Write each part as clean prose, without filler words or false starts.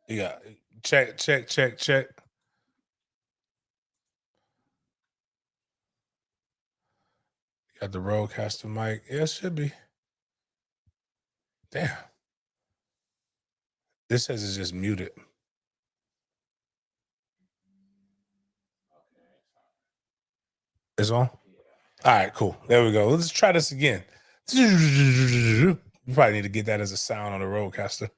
Yeah. Check, check, check, check. Got the Rodecaster mic. Yeah, it should be. Damn. This says it's just muted. It's on? All right, cool. There we go. Let's try this again. You probably need to get that as a sound on the Rodecaster.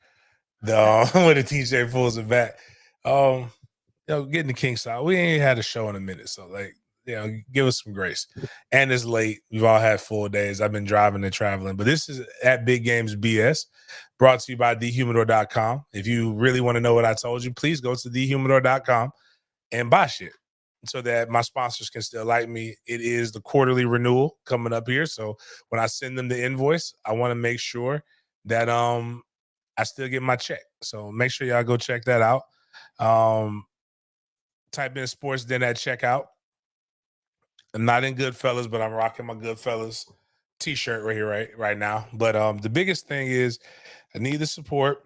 When the TJ pulls it back. Getting the King side. We ain't had a show in a minute, so give us some grace. And it's late. We've all had full days. I've been driving and traveling, but this is at Big Games BS, brought to you by thehumidor.com. If you really want to know what I told you, please go to thehumidor.com and buy shit so that my sponsors can still like me. It is the quarterly renewal coming up here, so when I send them the invoice, I want to make sure that I still get my check. So make sure y'all go check that out. Type in Sports Den at checkout. I'm not in Goodfellas, but I'm rocking my Goodfellas t-shirt right now. But the biggest thing is I need the support.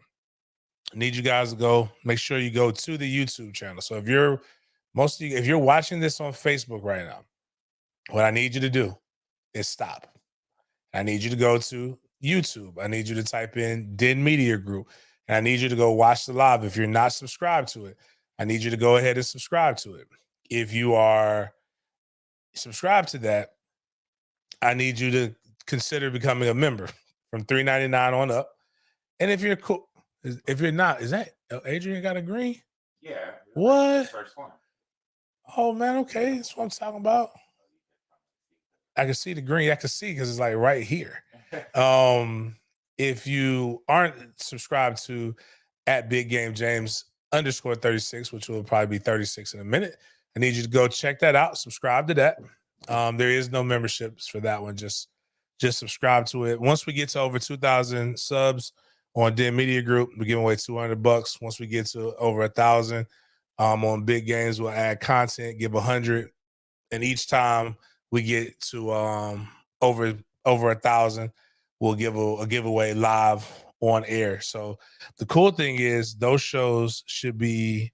I need you guys to go. Make sure you go to the YouTube channel. So if you're watching this on Facebook right now, what I need you to do is stop. I need you to go to YouTube. I need you to type in Den Media Group. And I need you to go watch the live. If you're not subscribed to it, I need you to go ahead and subscribe to it. If you are subscribed to that, I need you to consider becoming a member from $3.99 on up. And if you're cool, if you're not, is that Adrian got a green? Yeah. What? First one. Oh man, okay. That's what I'm talking about. I can see the green. I can see because it's like right here. If you aren't subscribed to at Big Game James _36, which will probably be 36 in a minute, I need you to go check that out. Subscribe to that. There is no memberships for that one. Just subscribe to it. Once we get to over 2,000 subs on Den Media Group, we're giving away $200. Once we get to over 1,000 on Big Games, we'll add content, give 100, and each time we get to over 1,000, we'll give a giveaway live on air. So the cool thing is those shows should be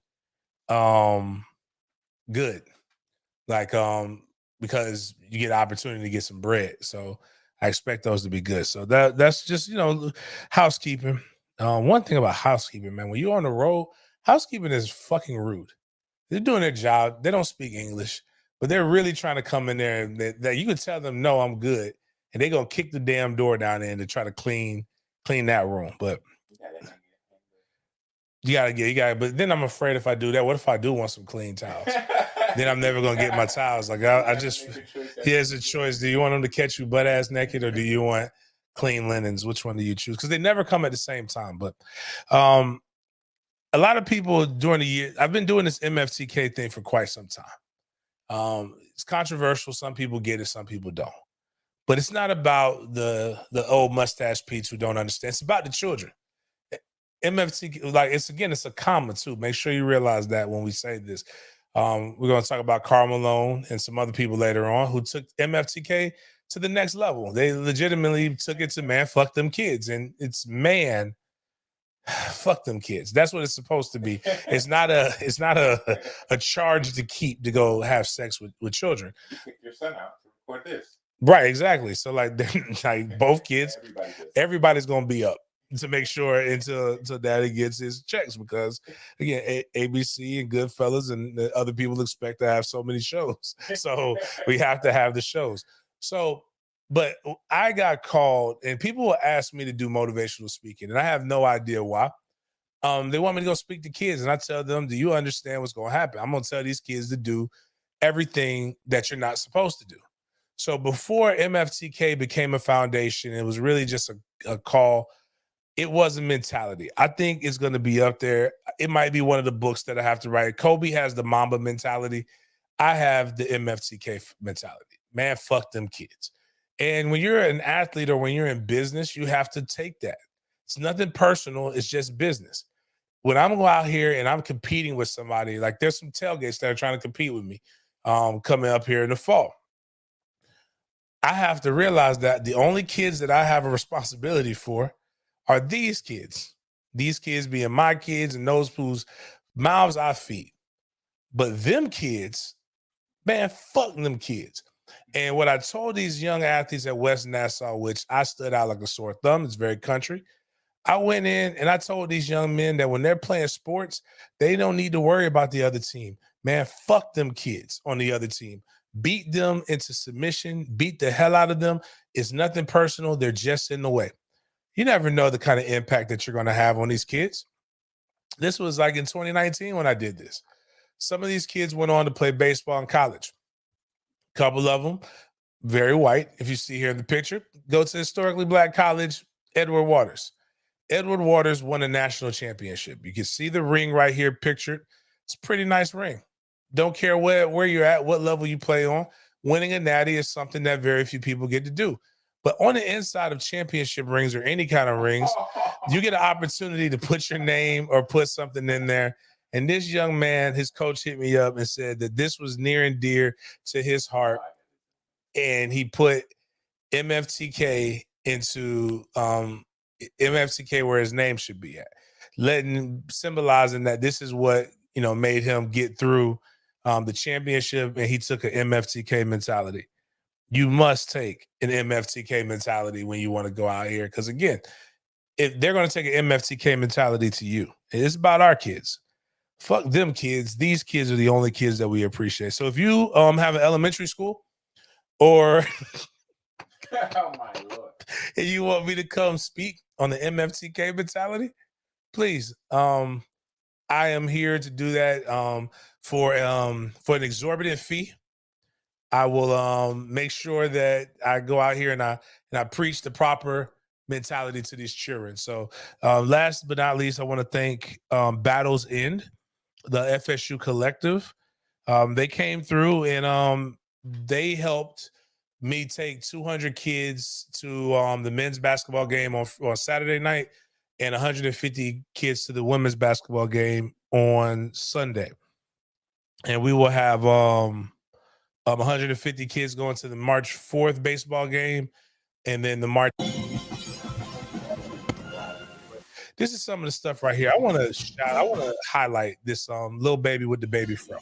good, like because you get an opportunity to get some bread. So I expect those to be good. So that's just housekeeping. One thing about housekeeping, man, when you're on the road, housekeeping is fucking rude. They're doing their job. They don't speak English, but they're really trying to come in there and that you can tell them, no, I'm good. And they're gonna kick the damn door down there to try to clean that room. But you gotta, but then I'm afraid if I do that, what if I do want some clean towels? Then I'm never gonna get my towels. Like I just, here's a choice. Do you want them to catch you butt ass naked or do you want clean linens? Which one do you choose? Because they never come at the same time. But a lot of people during the year, I've been doing this MFTK thing for quite some time. It's controversial. Some people get it, some people don't. But it's not about the old mustache Pete's who don't understand. It's about the children. MFTK, like it's a comma too. Make sure you realize that when we say this. We're going to talk about Karl Malone and some other people later on who took MFTK to the next level. They legitimately took it to man, fuck them kids. And it's man, fuck them kids. That's what it's supposed to be. It's not a charge to keep to go have sex with children. You picked your son out to record this. Right, exactly. So like both kids, everybody's gonna be up to make sure until daddy gets his checks, because again, ABC and Goodfellas and the other people expect to have so many shows. So we have to have the shows. So but I got called, and people will ask me to do motivational speaking, and I have no idea why. They want me to go speak to kids, and I tell them, do you understand what's going to happen? I'm going to tell these kids to do everything that you're not supposed to do. So before MFTK became a foundation, it was really just a call. It was a mentality. I think it's going to be up there. It might be one of the books that I have to write. Kobe has the Mamba mentality. I have the MFTK mentality. Man, fuck them kids. And when you're an athlete or when you're in business, you have to take that. It's nothing personal. It's just business. When I'm going out here and I'm competing with somebody, like there's some tailgates that are trying to compete with me coming up here in the fall. I have to realize that the only kids that I have a responsibility for are these kids. These kids being my kids and those whose mouths I feed. But them kids, man, fuck them kids. And what I told these young athletes at West Nassau, which I stood out like a sore thumb, it's very country. I went in and I told these young men that when they're playing sports, they don't need to worry about the other team. Man, fuck them kids on the other team. Beat them into submission, beat the hell out of them. It's nothing personal. They're just in the way. You never know the kind of impact that you're going to have on these kids. This was like in 2019 when I did this. Some of these kids went on to play baseball in college. A couple of them, very white. If you see here in the picture, go to historically black college, Edward Waters. Edward Waters won a national championship. You can see the ring right here pictured. It's a pretty nice ring. Don't care where you're at, what level you play on. Winning a natty is something that very few people get to do. But on the inside of championship rings or any kind of rings, you get an opportunity to put your name or put something in there. And this young man, his coach hit me up and said that this was near and dear to his heart. And he put MFTK into MFTK where his name should be at, symbolizing that this is what, made him get through the championship, and he took an MFTK mentality. You must take an MFTK mentality when you want to go out here, because again, if they're going to take an MFTK mentality to you, it's about our kids. Fuck them kids. These kids are the only kids that we appreciate. So if you have an elementary school or Oh my Lord. and you want me to come speak on the MFTK mentality, please. I am here to do that for an exorbitant fee. I will make sure that I go out here and I preach the proper mentality to these children. So last but not least, I want to thank Battles End, the FSU collective. They came through and they helped me take 200 kids to the men's basketball game on Saturday night and 150 kids to the women's basketball game on Sunday. And we will have 150 kids going to the March 4th baseball game, and then the March. This is some of the stuff right here. I want to highlight this little baby with the baby fro.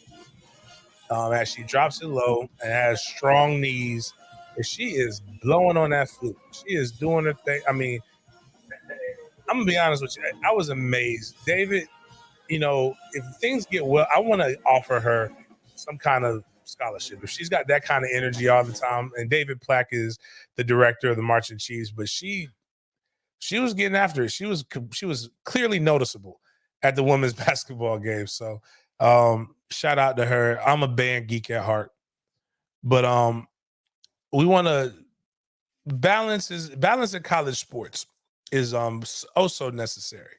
As she drops it low and has strong knees, and she is blowing on that flute. She is doing her thing. I mean, I'm gonna be honest with you. I was amazed, David. If things get well, I want to offer her some kind of scholarship. If she's got that kind of energy all the time, and David Plack is the director of the Marching Chiefs, but she was getting after it. She was clearly noticeable at the women's basketball game. So shout out to her. I'm a band geek at heart, but we want to balance in college sports is so necessary.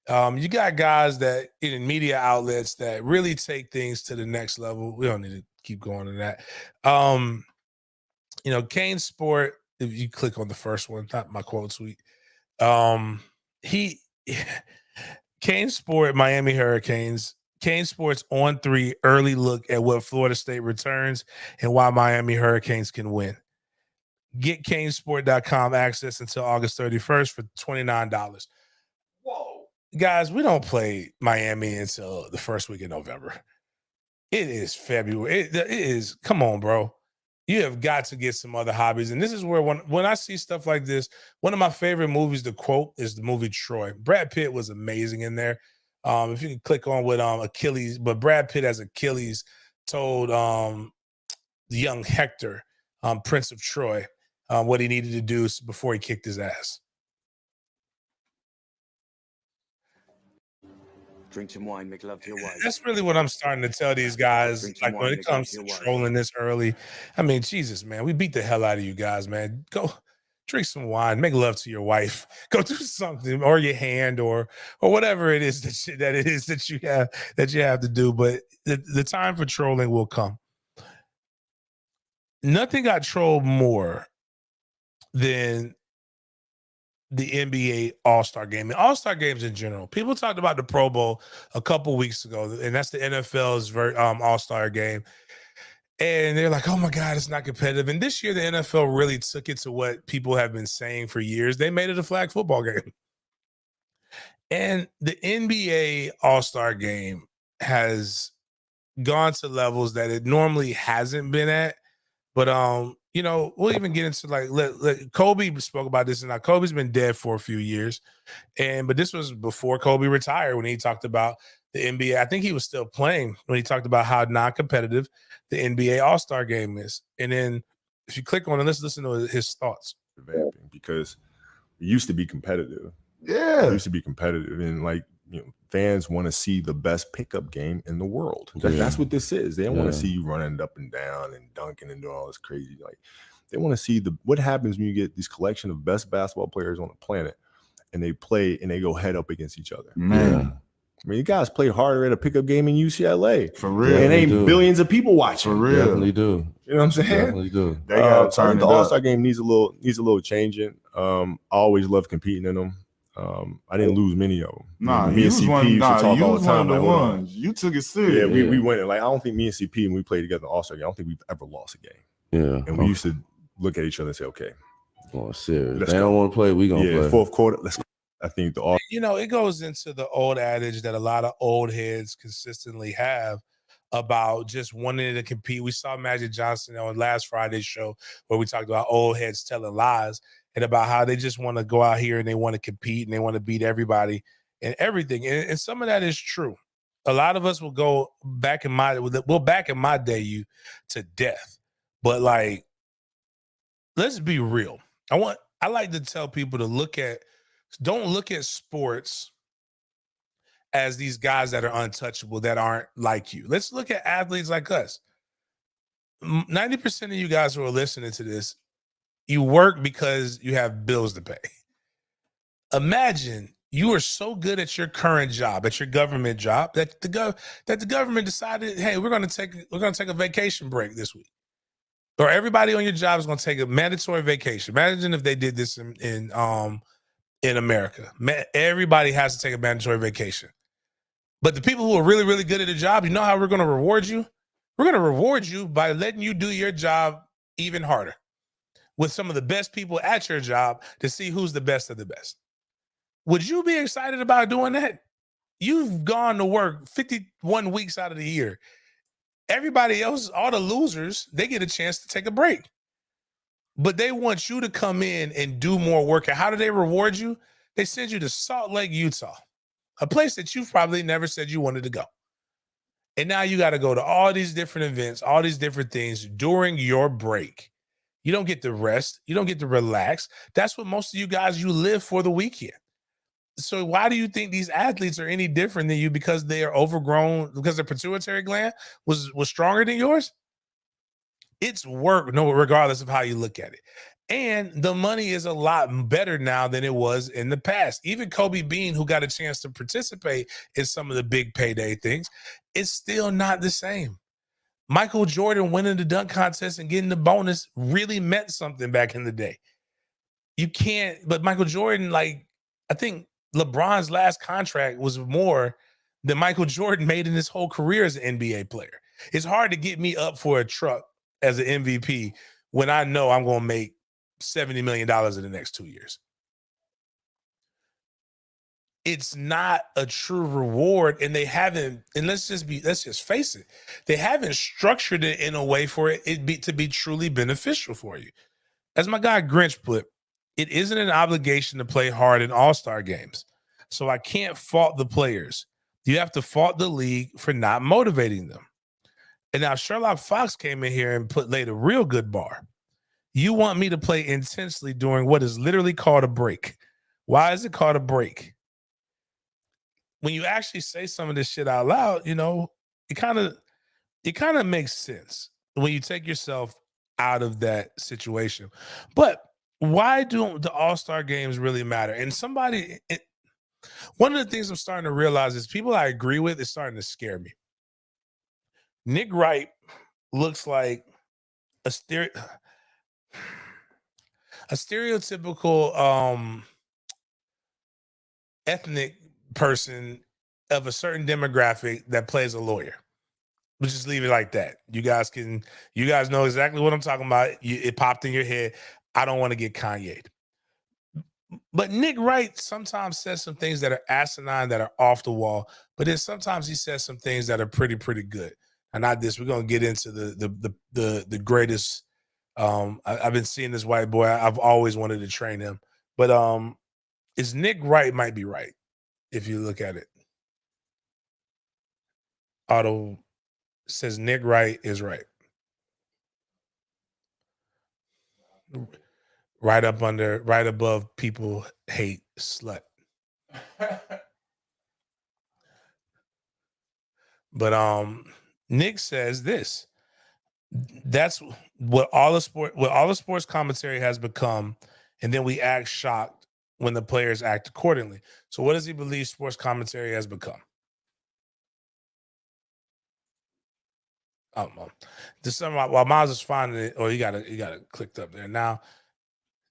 You got guys that in media outlets that really take things to the next level. We don't need to keep going to that. Kane Sport, if you click on the first one, not my quote tweet. Kane Sport, Miami Hurricanes, Kane Sports on 3 early look at what Florida State returns and why Miami Hurricanes can win. Get canesport.com access until August 31st for $29. Whoa. Guys, we don't play Miami until the first week of November. It is February. It is. Come on, bro. You have got to get some other hobbies. And this is where when I see stuff like this, one of my favorite movies to quote is the movie Troy. Brad Pitt was amazing in there. If you can click on with Achilles, but Brad Pitt as Achilles told the young Hector, Prince of Troy, what he needed to do before he kicked his ass. Drink some wine, make love to your wife. That's really what I'm starting to tell these guys. Like when it comes to trolling this early, I mean, Jesus, man, we beat the hell out of you guys, man. Go drink some wine, make love to your wife, go do something, or your hand, or whatever it is that you have to do. But the time for trolling will come. Nothing got trolled more than the NBA All-Star Game and All-Star Games in general. People talked about the Pro Bowl a couple weeks ago, and that's the NFL's All-Star Game. And they're like, oh my God, it's not competitive. And this year, the NFL really took it to what people have been saying for years. They made it a flag football game. And the NBA All-Star game has gone to levels that it normally hasn't been at. But you know, we'll even get into like Kobe spoke about this, and now Kobe's been dead for a few years, but this was before Kobe retired when he talked about the NBA. I think he was still playing when he talked about how non-competitive the NBA All-Star game is. And then if you click on it, let's listen to his thoughts. Because it used to be competitive. Yeah. It used to be competitive, and like, you know, fans want to see the best pickup game in the world. That's what this is. They don't want to see you running up and down and dunking and doing all this crazy. Like, they want to see what happens when you get this collection of best basketball players on the planet, and they play and they go head up against each other. Man. I mean, you guys play harder at a pickup game in UCLA. For real. And ain't billions of people watching. For real. Definitely do. You know what I'm saying? Definitely do. They gotta so I turn think it the up. All-Star game needs a little changing. I always love competing in them. I didn't lose many of them. Nah, me and CP used to talk you all was the time. one of the like, hold on. ones. You took it serious. Yeah, we went. Like, I don't think me and CP, when we played together in the All-Star game, I don't think we've ever lost a game. Yeah. And we used to look at each other and say, okay, Oh, serious. Let's They don't want to play. We gonna play. fourth quarter, let's go. I think the all You know, it goes into the old adage that a lot of old heads consistently have about just wanting to compete. We saw Magic Johnson on last Friday's show where we talked about old heads telling lies and about how they just want to go out here and they want to compete and they want to beat everybody and everything. And some of that is true. A lot of us will go back in my day you to death. But like, let's be real. I like to tell people to don't look at sports as these guys that are untouchable, that aren't like you. Let's look at athletes like us. 90% of you guys who are listening to this, you work because you have bills to pay. Imagine you are so good at your current job, at your government job, that the government decided, hey, we're gonna take a vacation break this week. Or everybody on your job is gonna take a mandatory vacation. Imagine if they did this in America. Everybody has to take a mandatory vacation. But the people who are really, really good at the job, you know how we're going to reward you? We're going to reward you by letting you do your job even harder with some of the best people at your job to see who's the best of the best. Would you be excited about doing that? You've gone to work 51 weeks out of the year. Everybody else, all the losers, they get a chance to take a break. But they want you to come in and do more work. And how do they reward you? They send you to Salt Lake, Utah, a place that you've probably never said you wanted to go. And now you got to go to all these different events, all these different things during your break. You don't get to rest. You don't get to relax. That's what most of you guys, you live for the weekend. So why do you think these athletes are any different than you? Because they are overgrown, because their pituitary gland was stronger than yours? It's work, no, regardless of how you look at it. And the money is a lot better now than it was in the past. Even Kobe Bean, who got a chance to participate in some of the big payday things, it's still not the same. Michael Jordan winning the dunk contest and getting the bonus really meant something back in the day. You can't, but Michael Jordan, like, I think LeBron's last contract was more than Michael Jordan made in his whole career as an NBA player. It's hard to get me up for a truck as an MVP when I know I'm going to make $70 million in the next 2 years. It's not a true reward, and they haven't, and let's just face it, they haven't structured it in a way for it to be truly beneficial for you. As my guy Grinch put, it isn't an obligation to play hard in all-star games. So I can't fault the players. You have to fault the league for not motivating them. And now Sherlock Fox came in here and laid a real good bar. You want me to play intensely during what is literally called a break. Why is it called a break? When you actually say some of this shit out loud, you know, it kind of makes sense when you take yourself out of that situation. But why do the All-Star games really matter? And one of the things I'm starting to realize is people I agree with is starting to scare me. Nick Wright looks like a stereotypical ethnic person of a certain demographic that plays a lawyer. We'll just leave it like that. You guys know exactly what I'm talking about. It popped in your head. I don't want to get Kanye'd. But Nick Wright sometimes says some things that are asinine, that are off the wall. But then sometimes he says some things that are pretty good. And not this. We're gonna get into the greatest. I've been seeing this white boy. I've always wanted to train him. But is Nick Wright might be right if you look at it. Auto says Nick Wright is right. Right above people hate slut. But Nick says this. That's what all the sports commentary has become, and then we act shocked when the players act accordingly. So what does he believe sports commentary has become? This summer, while Miles is finding it, or you got it clicked up there now.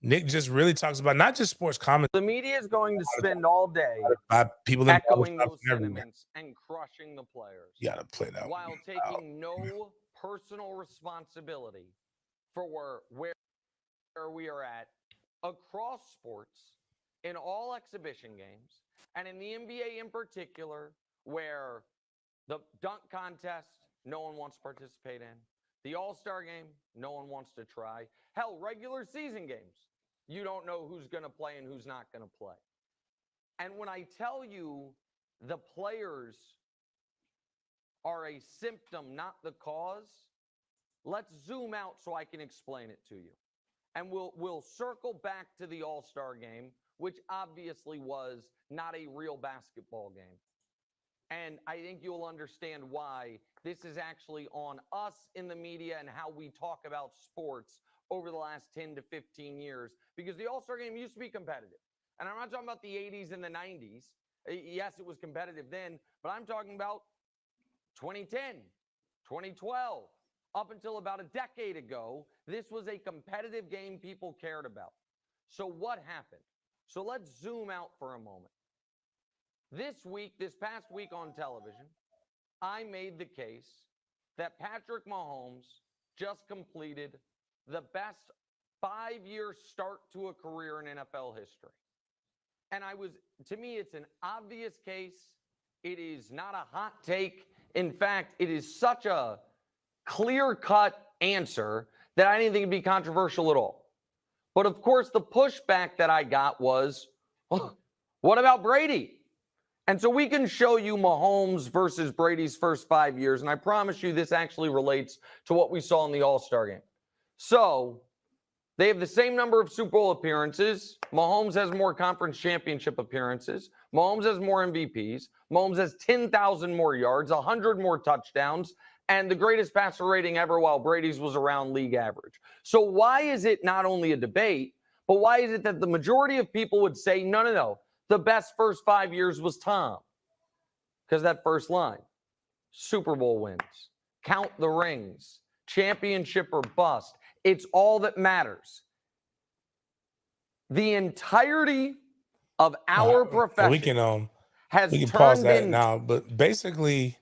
Nick just really talks about not just sports commentary. The media is going to spend all day people echoing those sentiments and crushing the players. You gotta play that while taking no personal responsibility for where we are at across sports, in all exhibition games, and in the NBA in particular, where the dunk contest, no one wants to participate in. The All-Star game, no one wants to try. Hell, regular season games, you don't know who's going to play and who's not going to play. And when I tell you the players are a symptom, not the cause, let's zoom out so I can explain it to you. And we'll circle back to the All-Star game, which obviously was not a real basketball game. And I think you'll understand why this is actually on us in the media and how we talk about sports over the last 10 to 15 years, because the All-Star game used to be competitive. And I'm not talking about the 80s and the 90s. Yes, it was competitive then, but I'm talking about 2010, 2012, up until about a decade ago. This was a competitive game people cared about. So what happened? So let's zoom out for a moment. This past week on television, I made the case that Patrick Mahomes just completed the best 5-year start to a career in NFL history. And to me, it's an obvious case. It is not a hot take. In fact, it is such a clear-cut answer that I didn't think it'd be controversial at all. But of course, the pushback that I got was, well, what about Brady? And so we can show you Mahomes versus Brady's first 5 years, and I promise you this actually relates to what we saw in the All-Star game. So they have the same number of Super Bowl appearances. Mahomes has more conference championship appearances. Mahomes has more MVPs. Mahomes has 10,000 more yards, 100 more touchdowns, and the greatest passer rating ever, while Brady's was around league average. So why is it not only a debate, but why is it that the majority of people would say, no, the best first 5 years was Tom? Because that first line, Super Bowl wins, count the rings, championship or bust. It's all that matters. The entirety of our profession we can has pause that in now, but basically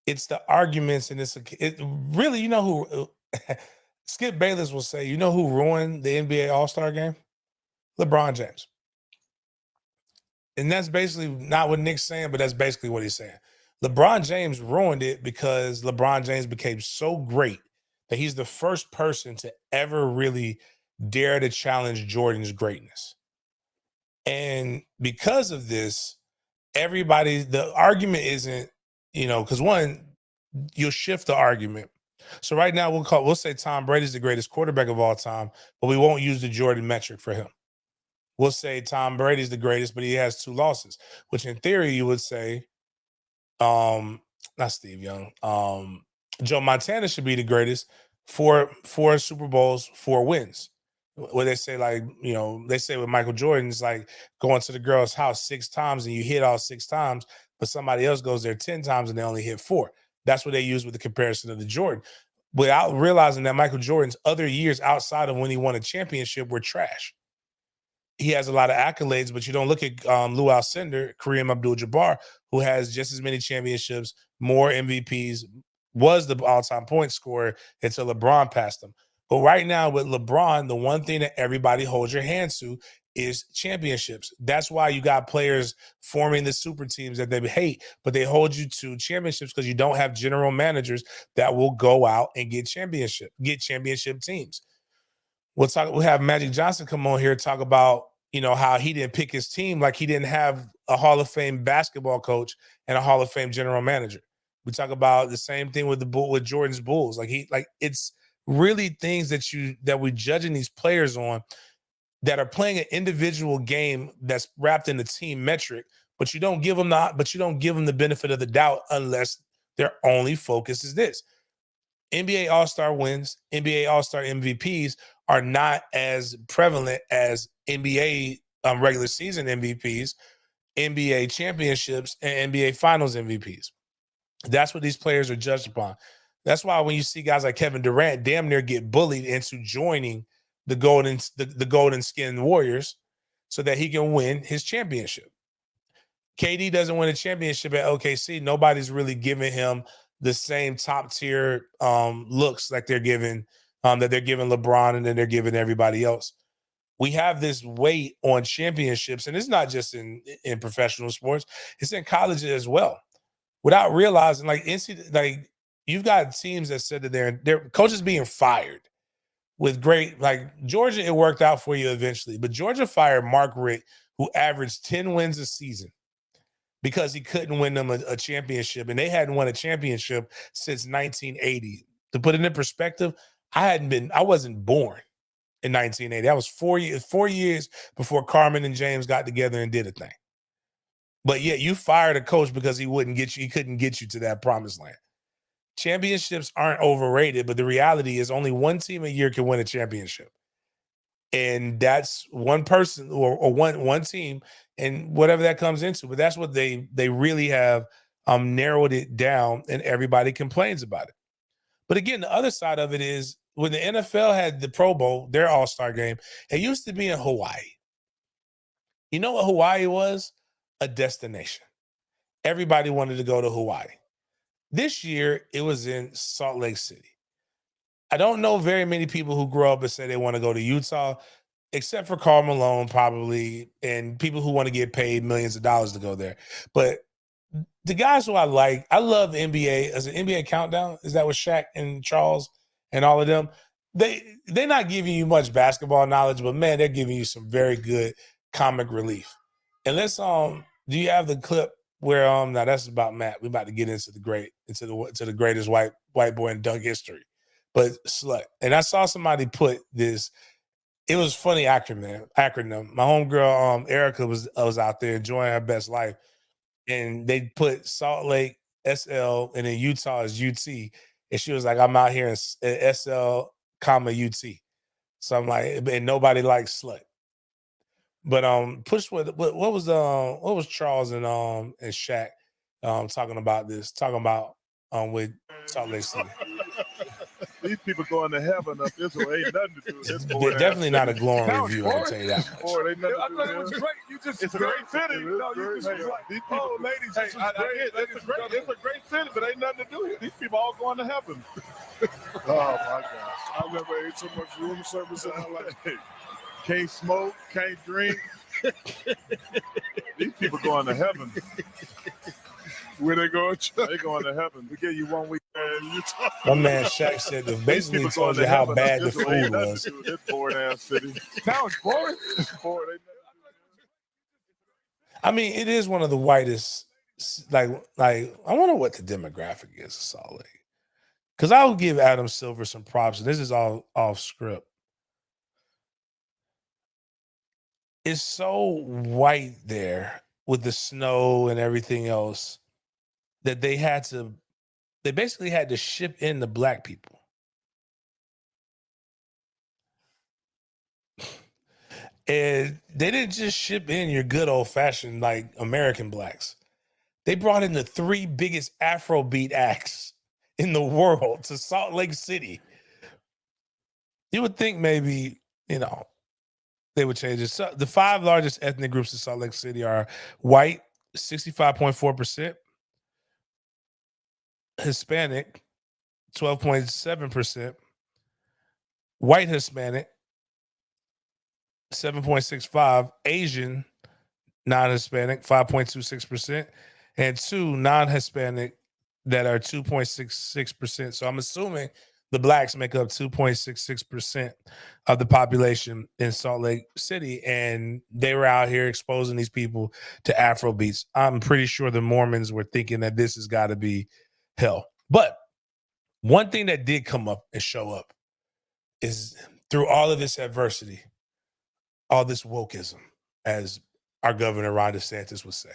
it's the arguments in this. It really, you know who Skip Bayless will say, you know who ruined the NBA All-Star game? LeBron James. And that's basically not what Nick's saying, but that's basically what he's saying. LeBron James ruined it because LeBron James became so great that he's the first person to ever really dare to challenge Jordan's greatness. And because of this, the argument isn't, because one, you'll shift the argument. So right now we'll say Tom Brady's the greatest quarterback of all time, but we won't use the Jordan metric for him. We'll say Tom Brady's the greatest, but he has 2 losses, which in theory you would say, not Steve Young, Joe Montana should be the greatest, 4 Super Bowls, 4 wins. Where they say, they say with Michael Jordan, it's like going to the girl's house 6 times and you hit all 6 times, but somebody else goes there 10 times and they only hit 4. That's what they use with the comparison of the Jordan, without realizing that Michael Jordan's other years outside of when he won a championship were trash. He has a lot of accolades, but you don't look at Lou Alcindor, Kareem Abdul-Jabbar, who has just as many championships, more MVPs, was the all-time point scorer until LeBron passed him. But right now with LeBron, the one thing that everybody holds your hands to is championships. That's why you got players forming the super teams that they hate, but they hold you to championships because you don't have general managers that will go out and get championship teams. We'll have Magic Johnson come on here and talk about, how he didn't pick his team, like he didn't have a Hall of Fame basketball coach and a Hall of Fame general manager. We talk about the same thing with Jordan's Bulls. It's really things that we're judging these players on that are playing an individual game that's wrapped in the team metric, but you don't give them the benefit of the doubt unless their only focus is this. NBA All-Star wins, NBA All-Star MVPs are not as prevalent as NBA regular season MVPs, NBA championships, and NBA Finals MVPs. That's what these players are judged upon. That's why when you see guys like Kevin Durant damn near get bullied into joining the golden skin Warriors so that he can win his championship. KD doesn't win a championship at OKC. Nobody's really giving him the same top tier looks like they're giving LeBron and then they're giving everybody else. We have this weight on championships, and it's not just in professional sports; it's in colleges as well. Without realizing, you've got teams that said that their coaches being fired with great, Georgia, it worked out for you eventually, but Georgia fired Mark Richt, who averaged 10 wins a season, because he couldn't win them a championship, and they hadn't won a championship since 1980. To put it in perspective, I wasn't born in 1980. That was 4 years before Carmen and James got together and did a thing. But yeah, you fired a coach because he couldn't get you to that promised land. Championships aren't overrated, but the reality is only one team a year can win a championship. And that's one person or one team, and whatever that comes into. But that's what they really have narrowed it down, and everybody complains about it. But again, the other side of it is when the NFL had the Pro Bowl, their All-Star game, it used to be in Hawaii. You know what Hawaii was? A destination. Everybody wanted to go to Hawaii. This year, it was in Salt Lake City. I don't know very many people who grow up and say they want to go to Utah, except for Karl Malone probably, and people who want to get paid millions of dollars to go there. But the guys who I love the NBA. As an NBA Countdown, is that with Shaq and Charles and all of them? They're not giving you much basketball knowledge, but man, they're giving you some very good comic relief. And let's do you have the clip where now that's about Matt. We're about to get into the greatest white boy in dunk history. But slut. And I saw somebody put this. It was funny acronym. My homegirl Erica was out there enjoying her best life, and they put Salt Lake SL and then Utah is UT, and she was like, "I'm out here in SL, UT." So I'm like, and nobody likes slut. But what was Charles and Shaq talking about with Salt Lake City? These people going to heaven up this way. Ain't nothing to do with this. Definitely not a glowing review, I'll tell you that much. It's a great city. Oh, ladies, it's a great city, but ain't nothing to do here. These people all going to heaven. Oh, my gosh. I never ate so much room service in my life. Can't smoke, can't drink. These people going to heaven. Where they going? They going to heaven. We give you 1 week. My man Shaq said that basically told you how bad the food was. This boring ass city. Now it's boring. I mean, it is one of the whitest. Like I wonder what the demographic is of Salt Lake, because I will give Adam Silver some props, and this is all off script. It's so white there with the snow and everything else that they basically had to ship in the black people. And they didn't just ship in your good old fashioned like American blacks. They brought in the 3 biggest Afrobeat acts in the world to Salt Lake City. You would think maybe, they would change it. So the 5 largest ethnic groups in Salt Lake City are white, 65.4%, Hispanic, 12.7%, white Hispanic, 7.65, Asian, non-Hispanic, 5.26%, and 2 non-Hispanic that are 2.66%. So I'm assuming the blacks make up 2.66% of the population in Salt Lake City, and they were out here exposing these people to Afro beats. I'm pretty sure the Mormons were thinking that this has got to be hell. But one thing that did come up and show up is through all of this adversity, all this wokeism, as our governor Ron DeSantis would say,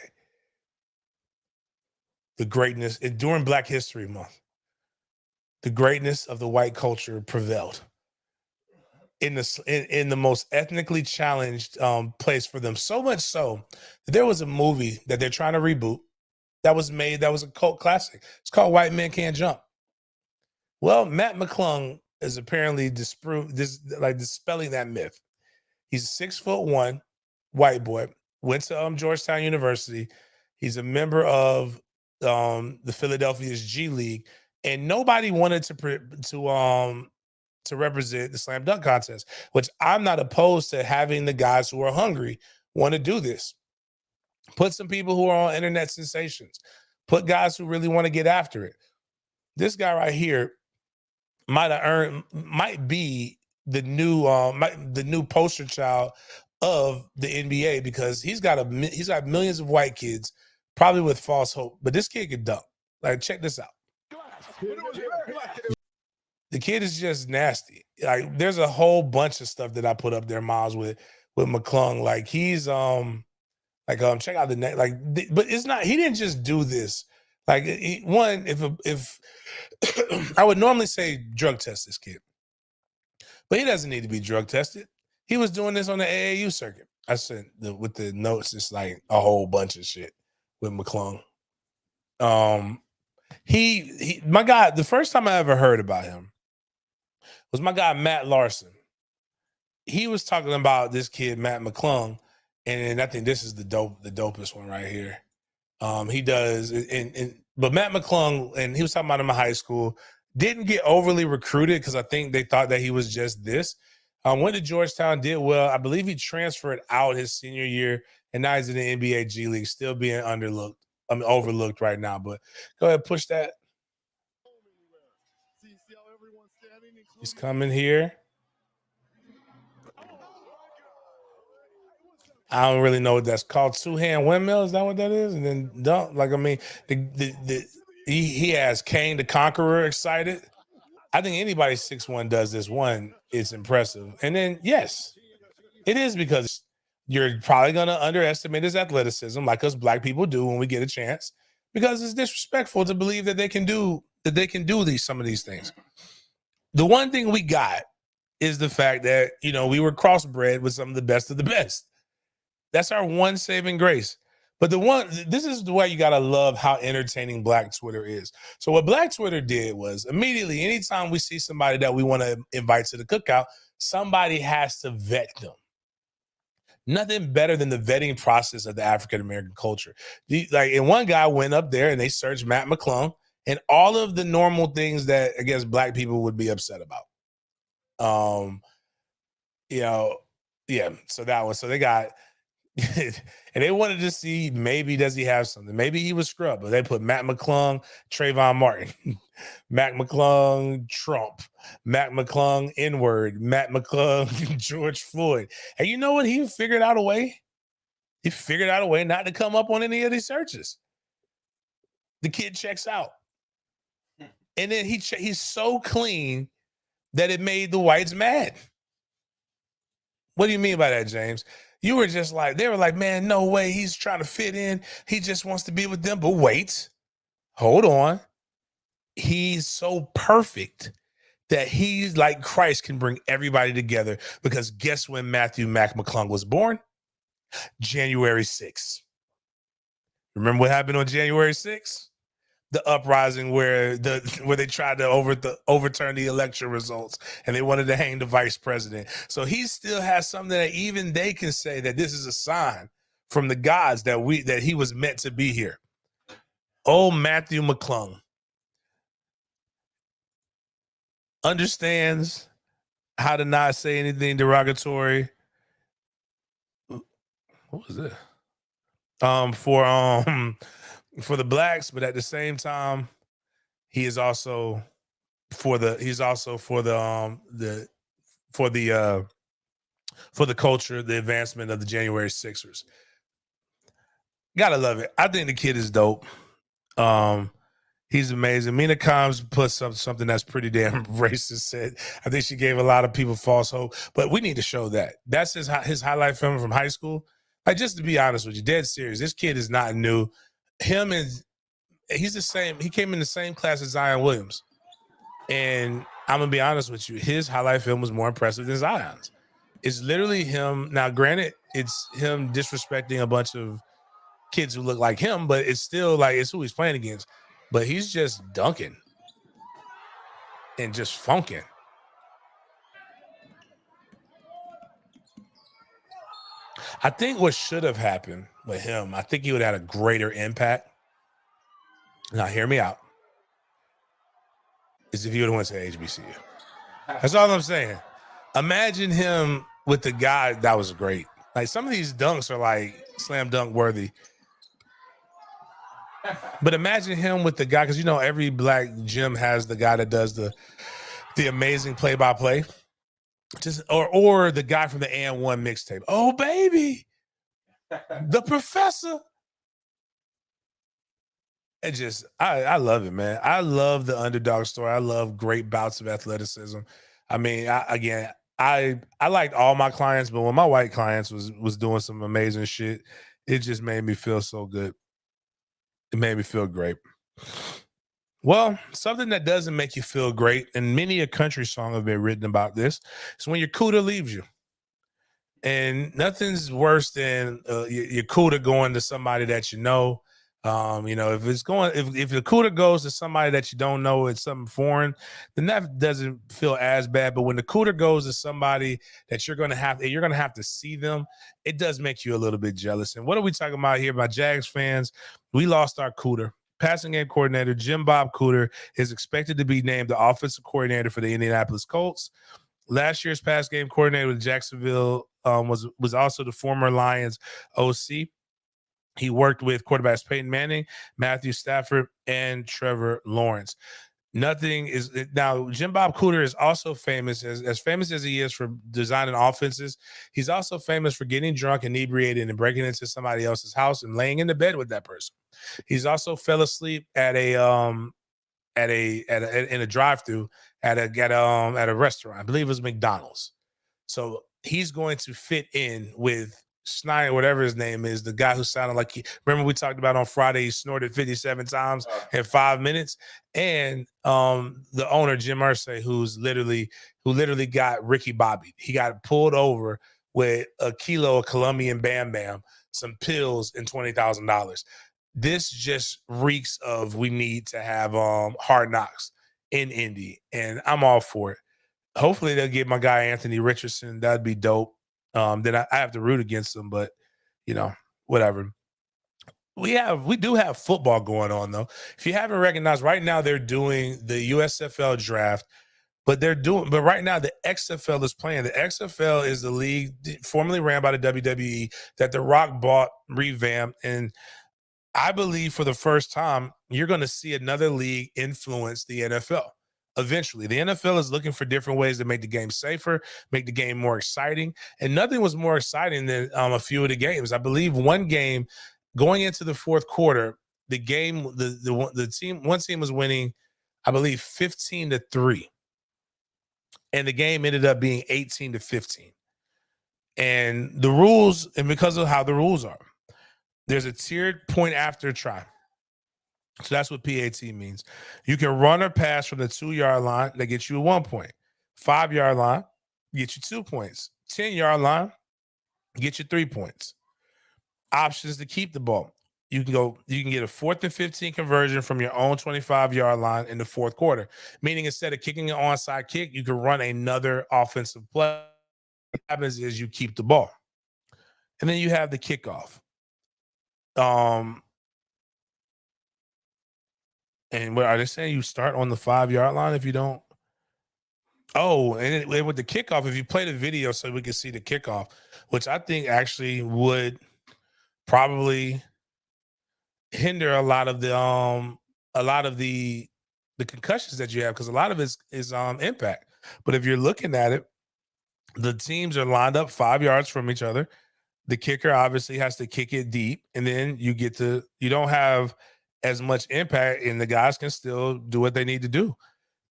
the greatness, and during Black History Month, the greatness of the white culture prevailed in the most ethnically challenged place for them. So much so that there was a movie that they're trying to reboot that was made, that was a cult classic. It's called White Men Can't Jump. Well, Matt McClung is apparently dispelling that myth. He's 6'1" white boy, went to Georgetown University. He's a member of the Philadelphia's G League, and nobody wanted to represent the slam dunk contest, which I'm not opposed to having the guys who are hungry want to do this. Put some people who are on internet sensations. Put guys who really want to get after it. This guy right here might be the new poster child of the NBA, because he's got millions of white kids, probably with false hope. But this kid can dunk. Like, check this out. The kid is just nasty. Like, there's a whole bunch of stuff that I put up there, Miles, with McClung. Like, he's check out the net. Like, but it's not. He didn't just do this. Like, if I would normally say drug test this kid, but he doesn't need to be drug tested. He was doing this on the AAU circuit. I said with the notes, it's like a whole bunch of shit with McClung. My guy, the first time I ever heard about him was my guy Matt Larson. He was talking about this kid Matt McClung, and I think this is the dopest one right here. He does, but Matt McClung, and he was talking about him in high school, didn't get overly recruited because I think they thought that he was just this. Went to Georgetown, did well. I believe he transferred out his senior year, and now he's in the NBA G League, still being overlooked right now. But go ahead, push that. He's coming here. I don't really know what that's called. Two-hand windmill, is that what that is? And then dunk. Like, I mean, he has Kane the Conqueror excited. I think anybody 6'1" does this one, it's impressive. And then, yes, it is, because you're probably going to underestimate his athleticism, like us black people do when we get a chance, because it's disrespectful to believe that they can do some of these things. The one thing we got is the fact that, we were crossbred with some of the best. That's our one saving grace. But this is the way you got to love how entertaining Black Twitter is. So what Black Twitter did was, immediately, anytime we see somebody that we want to invite to the cookout, somebody has to vet them. Nothing better than the vetting process of the African-American culture. And one guy went up there and they searched Matt McClung and all of the normal things that I guess Black people would be upset about. So that one. So they got, and they wanted to see, maybe does he have something? Maybe he was scrubbed, but they put Matt McClung, Trayvon Martin, Matt McClung, Trump, Matt McClung, N-word, Matt McClung, George Floyd. And you know what? He figured out a way. He figured out a way not to come up on any of these searches. The kid checks out. And then he's so clean that it made the whites mad. What do you mean by that, James? You were just like, they were like, man, no way. He's trying to fit in. He just wants to be with them. But wait, hold on. He's so perfect that he's like Christ, can bring everybody together, because guess when Matthew Mac McClung was born? January 6th. Remember what happened on January 6th? The uprising where they tried to overturn the election results, and they wanted to hang the vice president. So he still has something that even they can say that this is a sign from the gods that he was meant to be here. Oh, Matthew McClung understands how to not say anything derogatory What was it? For the blacks, but at the same time, he is also for the culture, the advancement of the January Sixers. Gotta love it. I think the kid is dope. He's amazing. Mina Kimes put something that's pretty damn racist. Said, I think she gave a lot of people false hope, but we need to show that. That's his highlight film from high school. Like, just to be honest with you, dead serious. This kid is not new. He's the same. He came in the same class as Zion Williams, and I'm gonna be honest with you. His highlight film was more impressive than Zion's. It's literally him. Now, granted, it's him disrespecting a bunch of kids who look like him, but it's still like it's who he's playing against. But he's just dunking and just funking. I think what should have happened with him, I think he would have had a greater impact. Now, hear me out. Is if he would have went to HBCU. That's all I'm saying. Imagine him with the guy that was great. Like, some of these dunks are like slam dunk worthy. But imagine him with the guy, because every black gym has the guy that does the amazing play-by-play. Just or the guy from the AN1 mixtape. Oh, baby. The professor. It just, I love it, man. I love the underdog story. I love great bouts of athleticism. I mean, I liked all my clients, but when my white clients was doing some amazing shit, it just made me feel so good. It made me feel great. Well, something that doesn't make you feel great, and many a country song have been written about this, is when your cooter leaves you. And nothing's worse than your cooter going to somebody that you know. If the cooter goes to somebody that you don't know, it's something foreign, then that doesn't feel as bad. But when the cooter goes to somebody that you're gonna have to see them, it does make you a little bit jealous. And what are we talking about here? My Jags fans, we lost our cooter. Passing game coordinator Jim Bob Cooter is expected to be named the offensive coordinator for the Indianapolis Colts. Last year's pass game coordinator with Jacksonville was also the former Lions OC. He worked with quarterbacks Peyton Manning, Matthew Stafford, and Trevor Lawrence. Now, Jim Bob Cooter is also famous, as famous as he is for designing offenses. He's also famous for getting drunk, inebriated, and breaking into somebody else's house and laying in the bed with that person. He's also fell asleep in a drive-through at a restaurant. I believe it was McDonald's. So he's going to fit in with Snyder, whatever his name is, the guy who sounded like remember we talked about on Friday, he snorted 57 times in 5 minutes. And the owner, Jim Irsay, who literally got Ricky Bobby. He got pulled over with a kilo of Colombian Bam Bam, some pills, and $20,000. This just reeks of we need to have Hard Knocks in Indy, and I'm all for it. Hopefully they'll get my guy Anthony Richardson. That'd be dope. Then I have to root against them, but whatever. We do have football going on though. If you haven't recognized, right now they're doing the USFL draft, but right now the XFL is playing. The XFL is the league formerly ran by the WWE that The Rock bought, revamped, and I believe for the first time you're going to see another league influence the NFL. Eventually, the NFL is looking for different ways to make the game safer, make the game more exciting. And nothing was more exciting than a few of the games. I believe one game going into the fourth quarter, the game, one team was winning, I believe 15-3. And the game ended up being 18-15. And the rules, and because of how the rules are, there's a tiered point after try. So that's what PAT means. You can run or pass from the 2-yard line. That gets you 1 point. 5-yard line, get you 2 points. 10-yard line, get you 3 points. Options to keep the ball. You can get a 4th and 15 conversion from your own 25-yard line in the fourth quarter. Meaning instead of kicking an onside kick, you can run another offensive play. What happens is you keep the ball. And then you have the kickoff. And what are they saying? You start on the 5-yard line if you don't. Oh, and with the kickoff, if you play the video so we can see the kickoff, which I think actually would probably hinder a lot of the concussions that you have, because a lot of it is impact. But if you're looking at it, the teams are lined up 5 yards from each other. The kicker obviously has to kick it deep, and then you don't have as much impact, and the guys can still do what they need to do.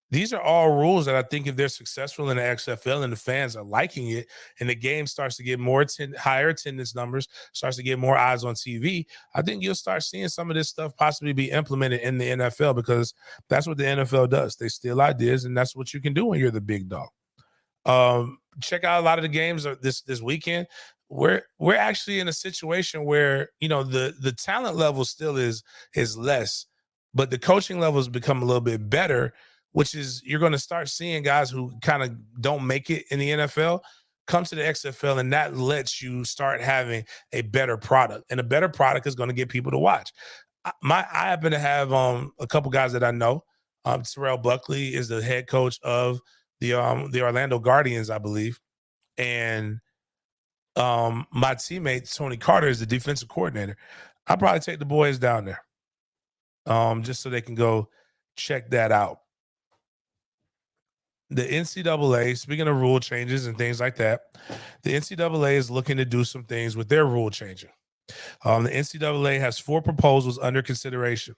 These are all rules that I think if they're successful in the XFL and the fans are liking it, and the game starts to get more higher attendance numbers, starts to get more eyes on TV, I think you'll start seeing some of this stuff possibly be implemented in the NFL, because that's what the NFL does. They steal ideas, and that's what you can do when you're the big dog. Check out a lot of the games this weekend. We're actually in a situation where, you know, the talent level still is less, but the coaching level has become a little bit better, which is you're going to start seeing guys who kind of don't make it in the NFL come to the XFL, and that lets you start having a better product, and a better product is going to get people to watch. I happen to have a couple guys that I know. Terrell Buckley is the head coach of the Orlando Guardians, I believe, and my teammate Tony Carter is the defensive coordinator. I'll probably take the boys down there, just so they can go check that out. The NCAA, speaking of rule changes and things like that, the NCAA is looking to do some things with their rule changing. The NCAA has 4 proposals under consideration.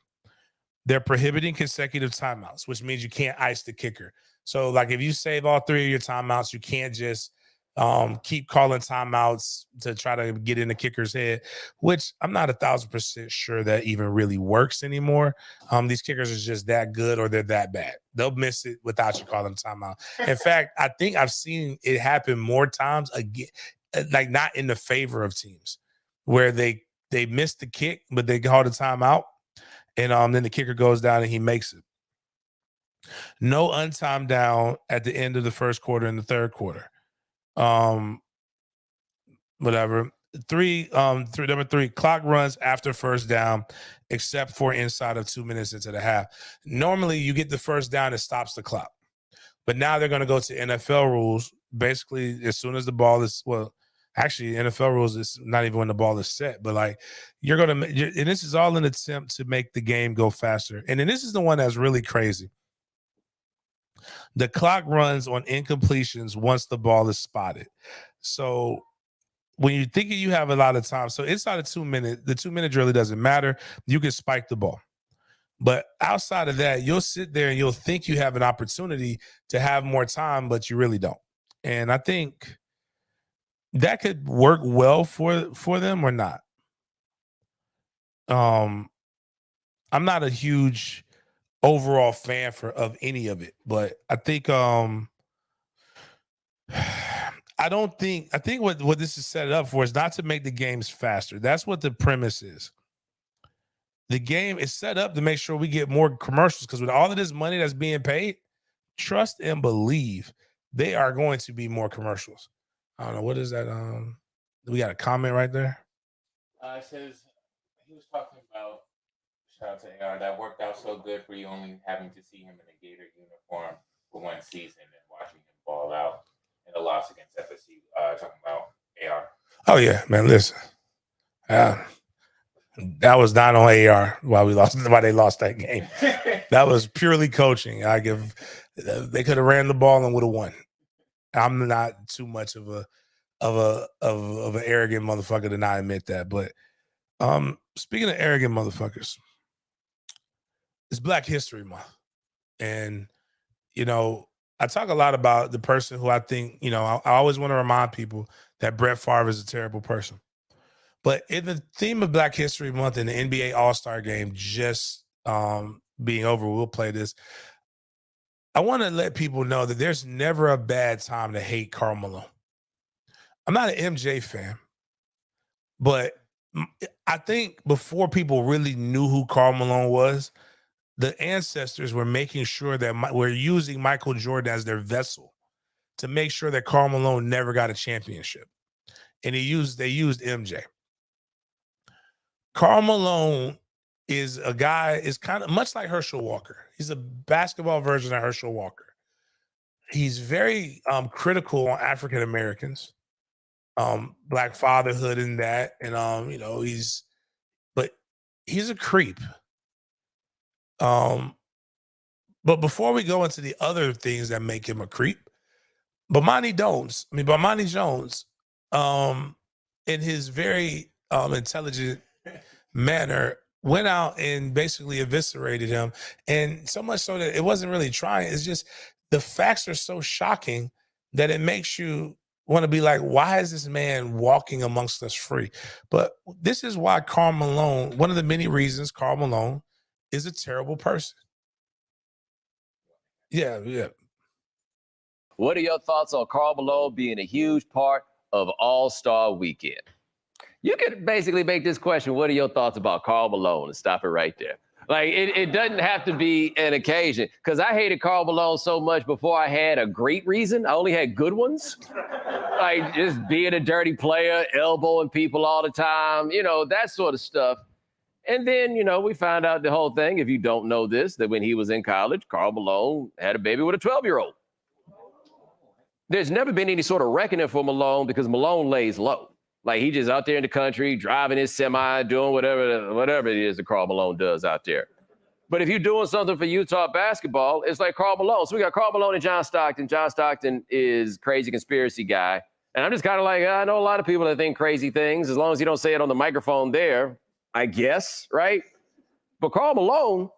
They're prohibiting consecutive timeouts, which means you can't ice the kicker. So, like, if you save all 3 of your timeouts, you can't just keep calling timeouts to try to get in the kicker's head, which I'm not 1,000% sure that even really works anymore. These kickers are just that good, or they're that bad. They'll miss it without you calling timeout. In fact, I think I've seen it happen more times, again, like not in the favor of teams, where they miss the kick, but they call the timeout, and then the kicker goes down and he makes it. No untimed down at the end of the first quarter and the third quarter. Whatever. Number 3, clock runs after first down, except for inside of 2 minutes into the half. Normally, you get the first down, it stops the clock. But now they're going to go to NFL rules. Basically, as soon as the ball is, actually, NFL rules is not even when the ball is set, but like and this is all an attempt to make the game go faster. And then this is the one that's really crazy. The clock runs on incompletions once the ball is spotted. So when you think you have a lot of time, so inside of 2 minutes, the 2 minute really doesn't matter. You can spike the ball. But outside of that, you'll sit there and you'll think you have an opportunity to have more time, but you really don't. And I think that could work well for them or not. I'm not a huge overall fan of any of it, but I think I think what this is set up for is not to make the games faster. That's what the premise is. The game is set up to make sure we get more commercials, because with all of this money that's being paid, trust and believe they are going to be more commercials. I don't know, what is that? We got a comment right there. It says he was talking about, shout out to AR, that worked out so good for you only having to see him in a Gator uniform for one season and watching him ball out in the loss against FSU. Talking about AR. Oh yeah, man. Listen, that was not on AR why they lost that game. That was purely coaching. They could have ran the ball and would have won. I'm not too much of an arrogant motherfucker to not admit that. But speaking of arrogant motherfuckers, it's Black History Month. And, you know, I talk a lot about the person who I think, you know, I always want to remind people that Brett Favre is a terrible person. But in the theme of Black History Month and the NBA All-Star Game just being over, we'll play this. I want to let people know that there's never a bad time to hate Karl Malone. I'm not an MJ fan, but I think before people really knew who Karl Malone was, the ancestors were making sure that we're using Michael Jordan as their vessel to make sure that Karl Malone never got a championship. And they used MJ. Karl Malone is a guy, is kind of much like Herschel Walker. He's a basketball version of Herschel Walker. He's very critical on African Americans. black fatherhood in that, and he's a creep. But before we go into the other things that make him a creep, Bomani Jones, in his very intelligent manner, went out and basically eviscerated him, and so much so that it wasn't really trying. It's just the facts are so shocking that it makes you want to be like, why is this man walking amongst us free? But this is why Karl Malone, one of the many reasons Karl Malone is a terrible person. Yeah. What are your thoughts on Karl Malone being a huge part of All-Star Weekend? You could basically make this question, what are your thoughts about Karl Malone, and stop it right there. Like, it doesn't have to be an occasion, because I hated Karl Malone so much before I had a great reason. I only had good ones. Like, just being a dirty player, elbowing people all the time, that sort of stuff. And then, we found out the whole thing, if you don't know this, that when he was in college, Karl Malone had a baby with a 12-year-old. There's never been any sort of reckoning for Malone because Malone lays low. Like, he just out there in the country, driving his semi, doing whatever it is that Karl Malone does out there. But if you're doing something for Utah basketball, it's like Karl Malone. So we got Karl Malone and John Stockton. John Stockton is crazy conspiracy guy. And I'm just kind of like, I know a lot of people that think crazy things, as long as you don't say it on the microphone there, I guess, right? But Karl Malone,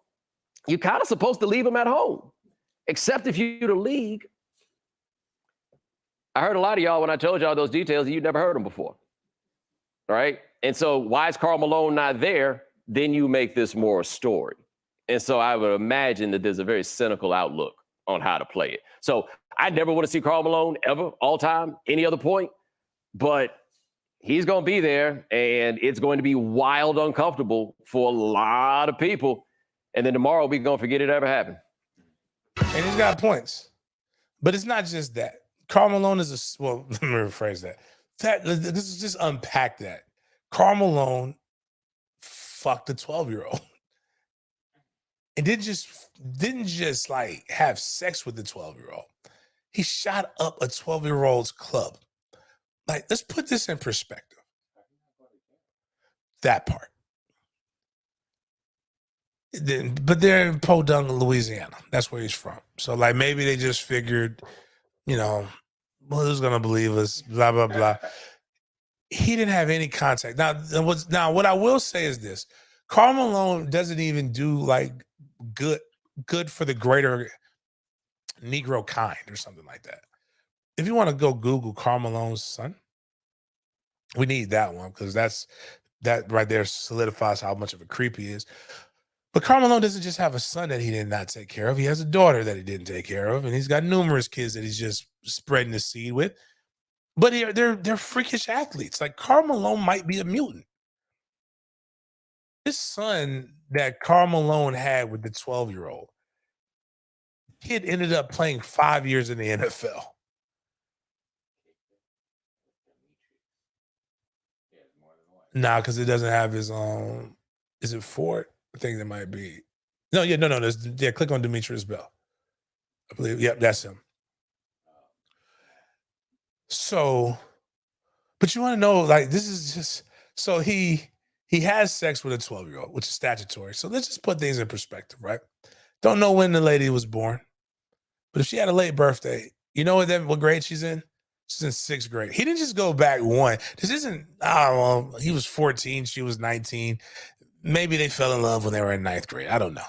you're kind of supposed to leave him at home, except if you're the league. I heard a lot of y'all when I told y'all those details, you'd never heard them before. Right? And so why is Karl Malone not there? Then you make this more a story. And so I would imagine that there's a very cynical outlook on how to play it. So I never want to see Karl Malone ever, all time, any other point. But he's going to be there, and it's going to be wild uncomfortable for a lot of people. And then tomorrow we're going to forget it ever happened. And he's got points. But it's not just that. Karl Malone is let me rephrase that. This is just unpack that. Karl Malone fucked a 12-year-old. And didn't just like have sex with the 12-year-old. He shot up a 12-year-old's club. Like, let's put this in perspective. That part. But they're in Podunk, Louisiana. That's where he's from. So, like, maybe they just figured, well, who's gonna believe us? Blah blah blah. He didn't have any contact. Now, what I will say is this: Karl Malone doesn't even do like good for the greater Negro kind or something like that. If you want to go Google Karl Malone's son, we need that one because that right there solidifies how much of a creep he is. But Karl Malone doesn't just have a son that he did not take care of. He has a daughter that he didn't take care of, and he's got numerous kids that he's just spreading the seed with. But they're freakish athletes. Like, Karl Malone might be a mutant. This son that Karl Malone had with the 12-year-old, kid ended up playing 5 years in the NFL. Nah, because it doesn't have his is it Ford? I think it might be. No. Click on Demetrius Bell. I believe. Yep, that's him. So, but you want to know, like, this is just so he has sex with a 12-year-old, which is statutory. So let's just put things in perspective, right? Don't know when the lady was born, but if she had a late birthday, you know what grade she's in? She's in 6th grade. He didn't just go back one. This isn't, I don't know, he was 14, she was 19. Maybe they fell in love when they were in 9th grade. I don't know.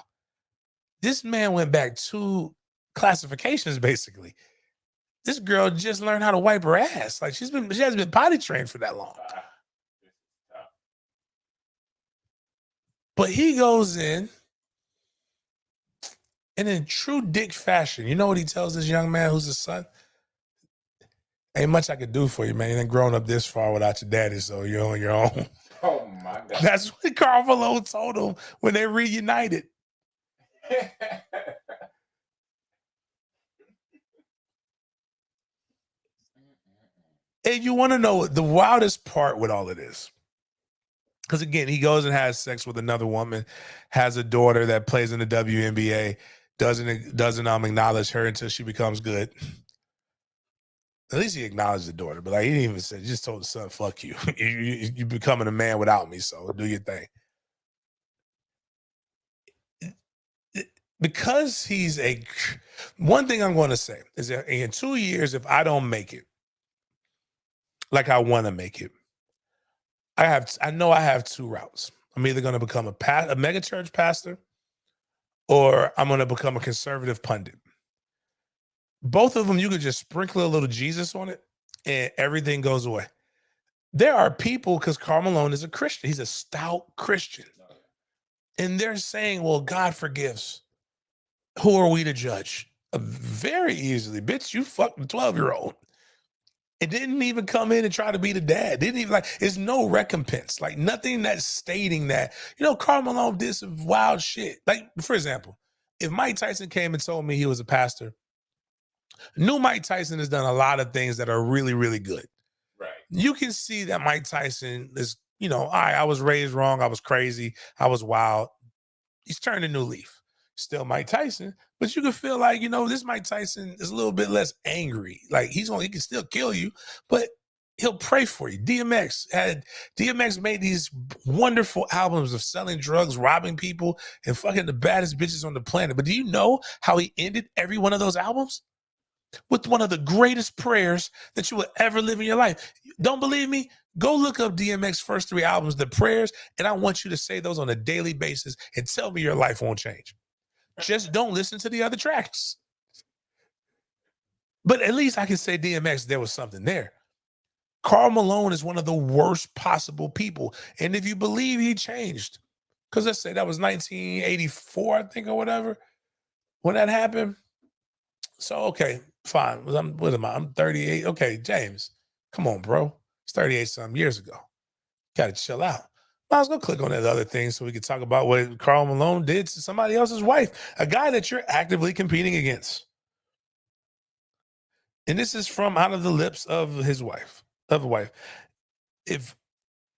This man went back 2 classifications, basically. This girl just learned how to wipe her ass. Like, she hasn't been potty trained for that long. But he goes in, and in true dick fashion, you know what he tells this young man who's his son? Ain't much I could do for you, man. You ain't grown up this far without your daddy, so you're on your own. Oh, my God. That's what Karl Malone told him when they reunited. And you want to know the wildest part with all of this? Because, again, he goes and has sex with another woman, has a daughter that plays in the WNBA, doesn't acknowledge her until she becomes good. At least he acknowledged the daughter, but like he didn't even say, just told the son, fuck you. You becoming a man without me, so do your thing. Because he's one thing I'm going to say is that in 2 years, if I don't make it like I want to make it, I know I have two routes. I'm either going to become a mega church pastor, or I'm going to become a conservative pundit. Both of them, you could just sprinkle a little Jesus on it and everything goes away. There are people, because Karl Malone is a Christian. He's a stout Christian. And they're saying, well, God forgives. Who are we to judge? Very easily. Bitch, you fucked a 12-year-old. It didn't even come in and try to be the dad. Didn't even it's no recompense. Like nothing that's stating that, Karl Malone did some wild shit. Like, for example, if Mike Tyson came and told me he was a pastor, new Mike Tyson has done a lot of things that are really, really good. Right. You can see that Mike Tyson is, all right, I was raised wrong. I was crazy. I was wild. He's turned a new leaf. Still Mike Tyson, but you can feel like, this Mike Tyson is a little bit less angry. Like he can still kill you, but he'll pray for you. DMX made these wonderful albums of selling drugs, robbing people, and fucking the baddest bitches on the planet. But do you know how he ended every one of those albums? With one of the greatest prayers that you will ever live in your life. Don't believe me? Go look up DMX's first 3 albums, the prayers, and I want you to say those on a daily basis and tell me your life won't change. Just don't listen to the other tracks. But at least I can say DMX, there was something there. Karl Malone is one of the worst possible people. And if you believe he changed, because let's say that was 1984, I think, or whatever, when that happened. So, okay, fine. What am I? I'm 38. Okay, James, come on, bro. It's 38 some years ago. Got to chill out. Might as well click on that other thing so we can talk about what Karl Malone did to somebody else's wife, a guy that you're actively competing against. And this is from out of the lips of his wife, If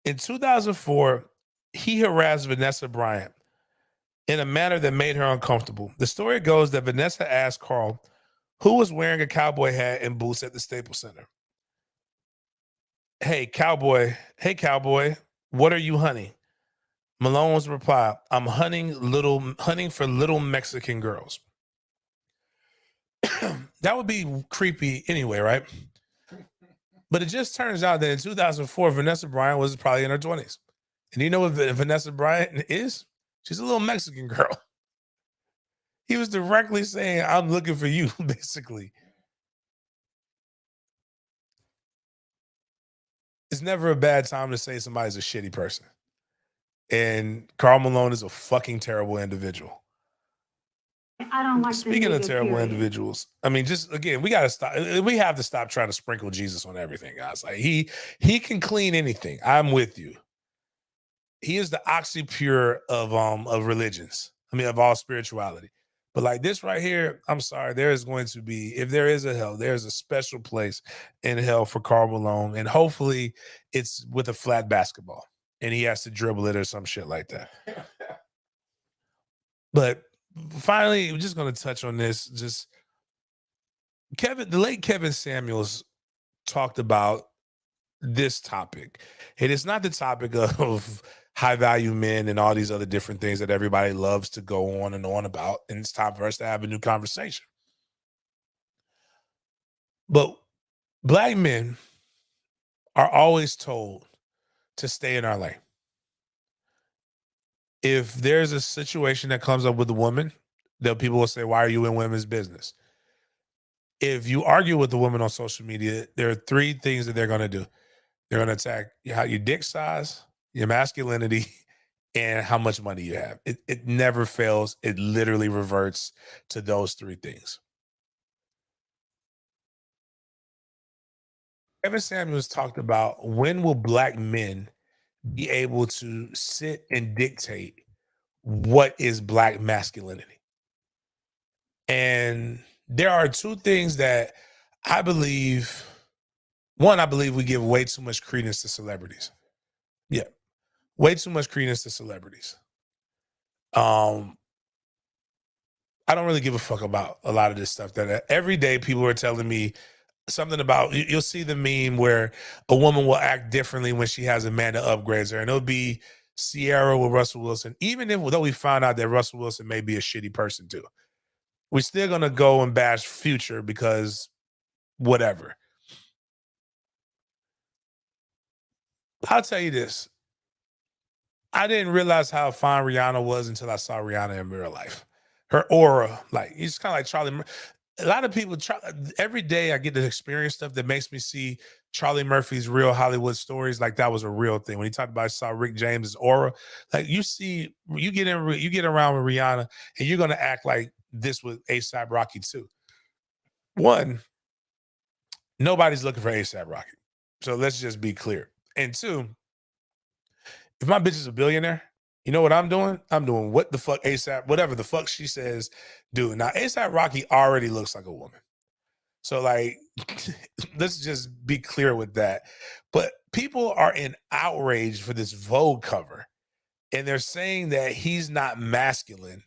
in 2004, he harassed Vanessa Bryant in a manner that made her uncomfortable. The story goes that Vanessa asked Karl who was wearing a cowboy hat and boots at the Staples Center. Hey, cowboy, what are you hunting? Malone's reply, I'm hunting for little Mexican girls. That would be creepy anyway, right? But it just turns out that in 2004, Vanessa Bryant was probably in her 20s. And you know what Vanessa Bryant is? She's a little Mexican girl. He was directly saying, I'm looking for you, basically. It's never a bad time to say somebody's a shitty person. And Karl Malone is a fucking terrible individual. I don't like. Speaking of terrible individuals, I mean, just again, we gotta stop. We have to stop trying to sprinkle Jesus on everything, guys. Like he can clean anything. I'm with you. He is the oxypure of religions. I mean, of all spirituality. But like this right here, I'm sorry, there is going to be, if there is a hell, there's a special place in hell for Karl Malone, and hopefully it's with a flat basketball, and he has to dribble it or some shit like that. But finally, we're just going to touch on this. Just the late Kevin Samuels talked about this topic. And it's not the topic of high value men and all these other different things that everybody loves to go on and on about. And it's time for us to have a new conversation. But black men are always told to stay in our lane. If there's a situation that comes up with a woman, people will say, why are you in women's business? If you argue with the woman on social media, there are 3 things that they're going to do. They're going to attack your dick size, your masculinity, and how much money you have. It never fails. It literally reverts to those 3 things. Kevin Samuels talked about, when will black men be able to sit and dictate what is black masculinity? And there are 2 things that I believe. One, I believe we give way too much credence to celebrities. Yeah, way too much credence to celebrities. I don't really give a fuck about a lot of this stuff that every day people are telling me something about you'll see the meme where a woman will act differently when she has a man that upgrades her, and it'll be Sierra with Russell Wilson. Even though we found out that Russell Wilson may be a shitty person too, we're still gonna go and bash Future because whatever. I'll tell you this. I didn't realize how fine Rihanna was until I saw Rihanna in real life. Her aura, like, it's kind of like Charlie. A lot of people, every day I get to experience stuff that makes me see Charlie Murphy's Real Hollywood Stories like that was a real thing. When he talked about, I saw Rick James's aura. Like, you get around with Rihanna, and you're gonna act like this with ASAP Rocky too. One, nobody's looking for ASAP Rocky, so let's just be clear. And two, if my bitch is a billionaire, you know what I'm doing? I'm doing what the fuck ASAP, whatever the fuck she says, do. Now, ASAP Rocky already looks like a woman. So, like, let's just be clear with that. But people are in outrage for this Vogue cover. And they're saying that he's not masculine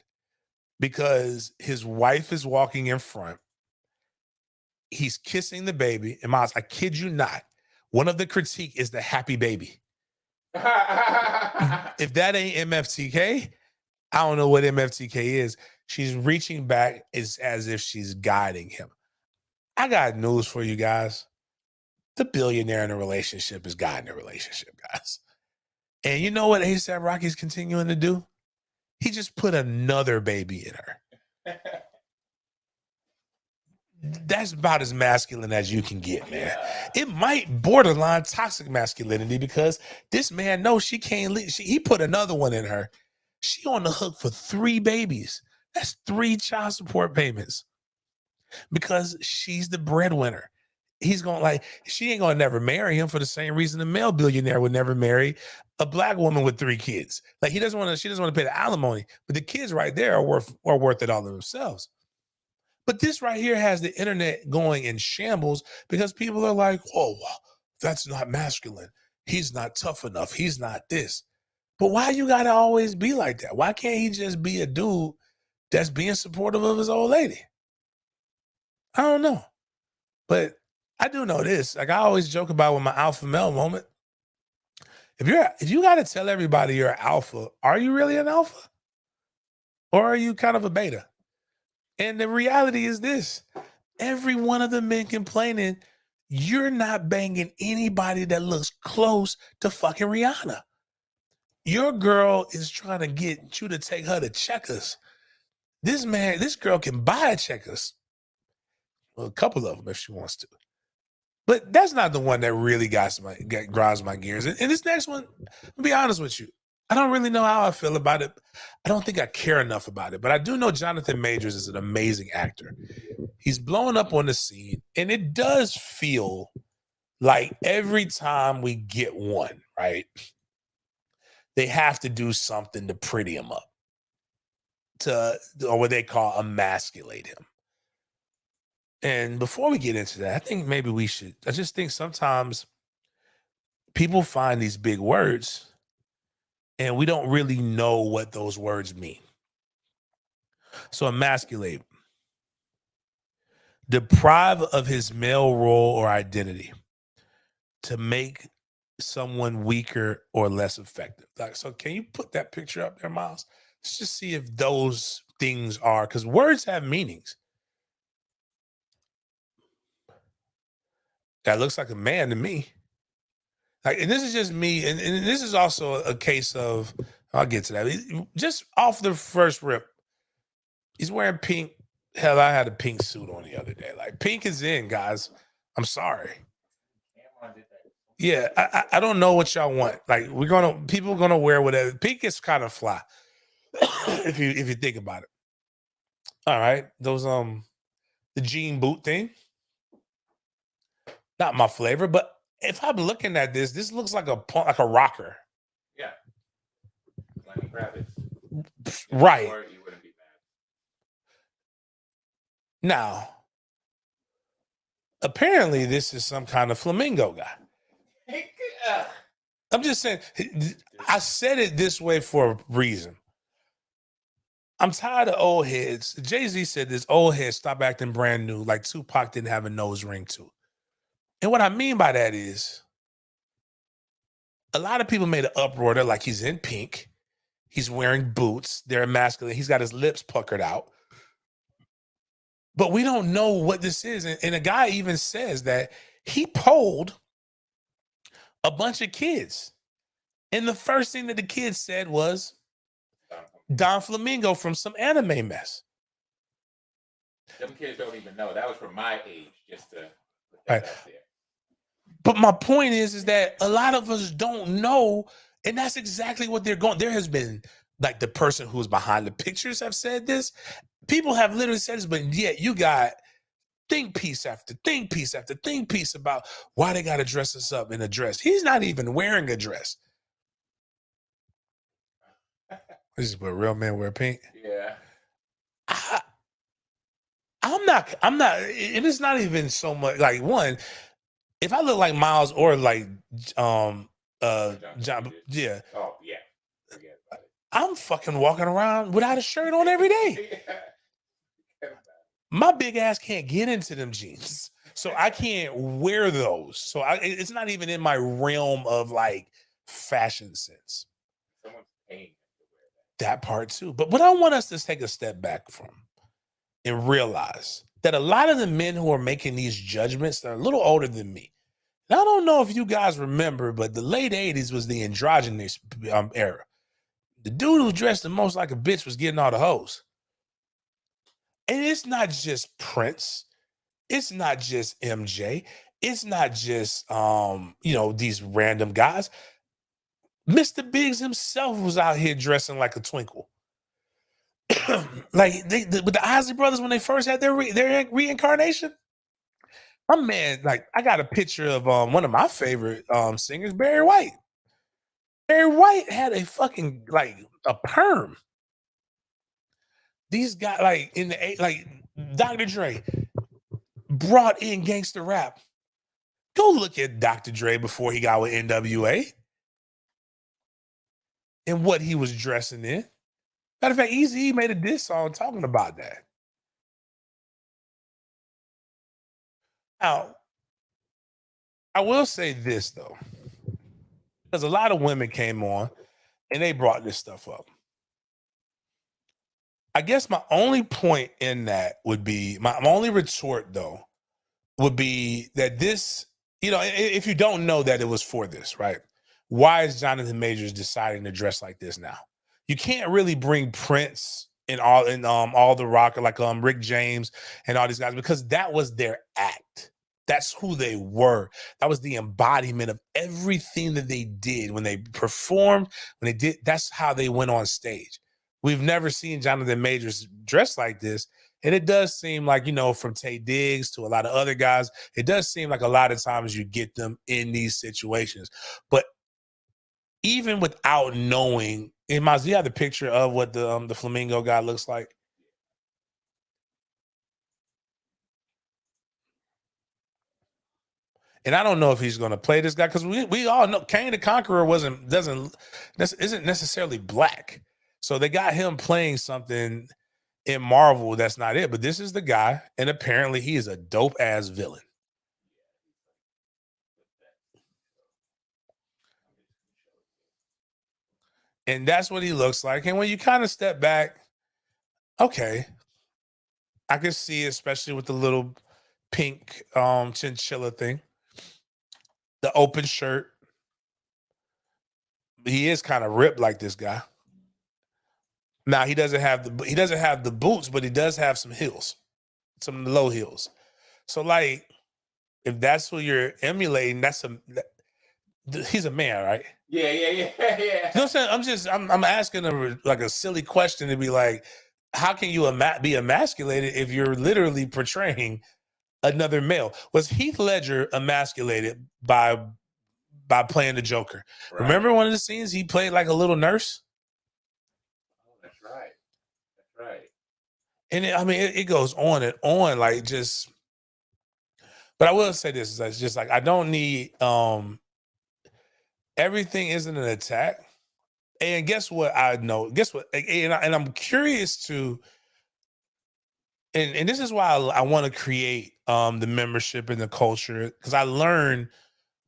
because his wife is walking in front. He's kissing the baby. And Miles, I kid you not, one of the critique is the happy baby. If that ain't MFTK, I don't know what MFTK is. She's reaching back as if she's guiding him. I got news for you guys. The billionaire in a relationship is guiding the relationship, guys. And you know what ASAP Rocky's continuing to do? He just put another baby in her. That's about as masculine as you can get, man. It might borderline toxic masculinity because this man knows she can't leave. He put another one in her. She on the hook for 3 babies. That's 3 child support payments because she's the breadwinner. He's going she ain't going to never marry him for the same reason a male billionaire would never marry a black woman with 3 kids. Like, she doesn't want to pay the alimony, but the kids right there are worth it all of themselves. But this right here has the internet going in shambles because people are like, whoa, that's not masculine. He's not tough enough. He's not this. But why you got to always be like that? Why can't he just be a dude that's being supportive of his old lady? I don't know. But I do know this. Like, I always joke about with my alpha male moment. If you got to tell everybody you're an alpha, are you really an alpha? Or are you kind of a beta? And the reality is this. Every one of the men complaining, you're not banging anybody that looks close to fucking Rihanna. Your girl is trying to get you to take her to Checkers. This girl can buy a Checkers. Well, a couple of them if she wants to. But that's not the one that really grinds my gears. And this next one, I'll be honest with you, I don't really know how I feel about it. I don't think I care enough about it. But I do know Jonathan Majors is an amazing actor. He's blowing up on the scene. And it does feel like every time we get one, right, they have to do something to pretty him up, or what they call emasculate him. And before we get into that, I think maybe I just think sometimes people find these big words and we don't really know what those words mean. So emasculate, deprive of his male role or identity to make someone weaker or less effective. Like, so can you put that picture up there, Miles? Let's just see if those things are, because words have meanings. That looks like a man to me. Like, and this is just me, and this is also a case of, I'll get to that. Just off the first rip, he's wearing pink. Hell, I had a pink suit on the other day. Like, pink is in, guys. I'm sorry. Yeah, I don't know what y'all want. Like, people are gonna wear whatever. Pink is kind of fly, if you think about it. All right, those the jean boot thing. Not my flavor, but if I'm looking at this looks like a rocker. Yeah. Lenny Kravitz. Right. You wouldn't be mad. Now, apparently this is some kind of flamingo guy. I'm just saying, I said it this way for a reason. I'm tired of old heads. Jay-Z said this, old heads stop acting brand new, like Tupac didn't have a nose ring too. And what I mean by that is a lot of people made an uproar. They're like, he's in pink. He's wearing boots. They're emasculated. He's got his lips puckered out. But we don't know what this is. And a guy even says that he polled a bunch of kids. And the first thing that the kids said was Don Flamingo from some anime mess. Them kids don't even know. That was from my age, just to put Right. that out there. But my point is that a lot of us don't know, and that's exactly what they're going. There has been like the person who's behind the pictures have said this. People have literally said this, but yet you got think piece after think piece after think piece about why they got to dress us up in a dress. He's not even wearing a dress. This is what real men wear pink. Yeah. I'm not, and it's not even so much like one. If I look like Miles or like John, yeah. Oh, yeah. Forget about it. I'm fucking walking around without a shirt on every day. My big ass can't get into them jeans, so I can't wear those. So it's not even in my realm of like fashion sense. Someone's paying to wear That part too. But what I want us to take a step back from and realize that a lot of the men who are making these judgments, they're a little older than me. And I don't know if you guys remember, but the late 80s was the androgynous era. The dude who dressed the most like a bitch was getting all the hoes. And it's not just Prince. It's not just MJ. It's not just, these random guys. Mr. Biggs himself was out here dressing like a twinkle. Like with the Isley brothers when they first had their reincarnation. My man, like I got a picture of one of my favorite singers, Barry White. Barry White had a fucking like a perm. These guys, like in the like Dr. Dre brought in gangster rap. Go look at Dr. Dre before he got with NWA and what he was dressing in. Matter of fact, Eazy-E made a diss song talking about that. Now, I will say this though, because a lot of women came on and they brought this stuff up. I guess my only point in that would be, my only retort though, would be that this, if you don't know that it was for this, right? Why is Jonathan Majors deciding to dress like this now? You can't really bring Prince and all the rock, like Rick James and all these guys, because that was their act. That's who they were. That was the embodiment of everything that they did when they performed, when they did. That's how they went on stage. We've never seen Jonathan Majors dressed like this. And it does seem like, from Taye Diggs to a lot of other guys, it does seem like a lot of times you get them in these situations. But even without knowing, and Miles, do you have the picture of what the Flamingo guy looks like? And I don't know if he's going to play this guy because we all know Kane the Conqueror isn't necessarily black. So they got him playing something in Marvel that's not it. But this is the guy, and apparently he is a dope ass villain. And that's what he looks like. And when you kind of step back, okay, I can see, especially with the little pink chinchilla thing, the open shirt. He is kind of ripped like this guy. Now he doesn't have the boots, but he does have some heels, some low heels. So like, if that's who you're emulating, he's a man, right? Yeah. You know what I'm saying? I'm asking a silly question to be like, how can you be emasculated if you're literally portraying another male? Was Heath Ledger emasculated by playing the Joker? Right. Remember one of the scenes he played like a little nurse? Oh, that's right. That's right. And it goes on and on, like just. But I will say this: it's just like I don't need. Everything isn't an attack. And guess what? I know. Guess what? And I'm curious to and this is why I want to create the membership and the culture, because I learn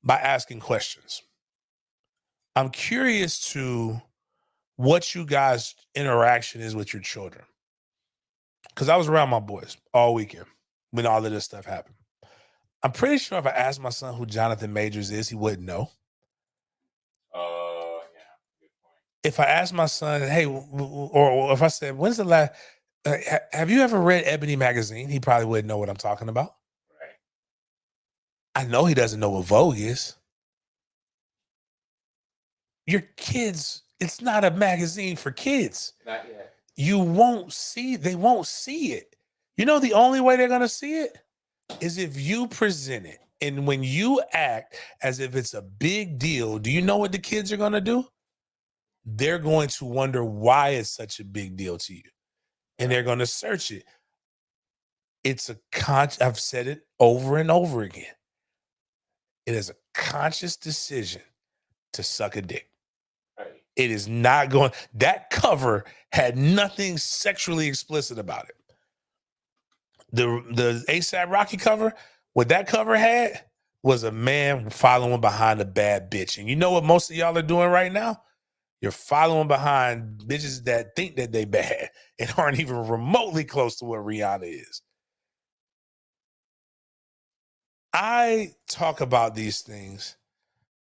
by asking questions. I'm curious to what you guys' interaction is with your children. Because I was around my boys all weekend when all of this stuff happened. I'm pretty sure if I asked my son who Jonathan Majors is, he wouldn't know. Oh, yeah. Good point. If I asked my son, hey, or if I said, when's the last, have you ever read Ebony Magazine? He probably wouldn't know what I'm talking about. Right. I know he doesn't know what Vogue is. Your kids, it's not a magazine for kids. Not yet. They won't see it. You know, the only way they're going to see it is if you present it. And when you act as if it's a big deal, do you know what the kids are going to do? They're going to wonder why it's such a big deal to you. And they're going to search it. It's I've said it over and over again. It is a conscious decision to suck a dick. Right. It is not going, that cover had nothing sexually explicit about it. The ASAP Rocky cover, what that cover had was a man following behind a bad bitch. And you know what most of y'all are doing right now? You're following behind bitches that think that they bad and aren't even remotely close to what Rihanna is. I talk about these things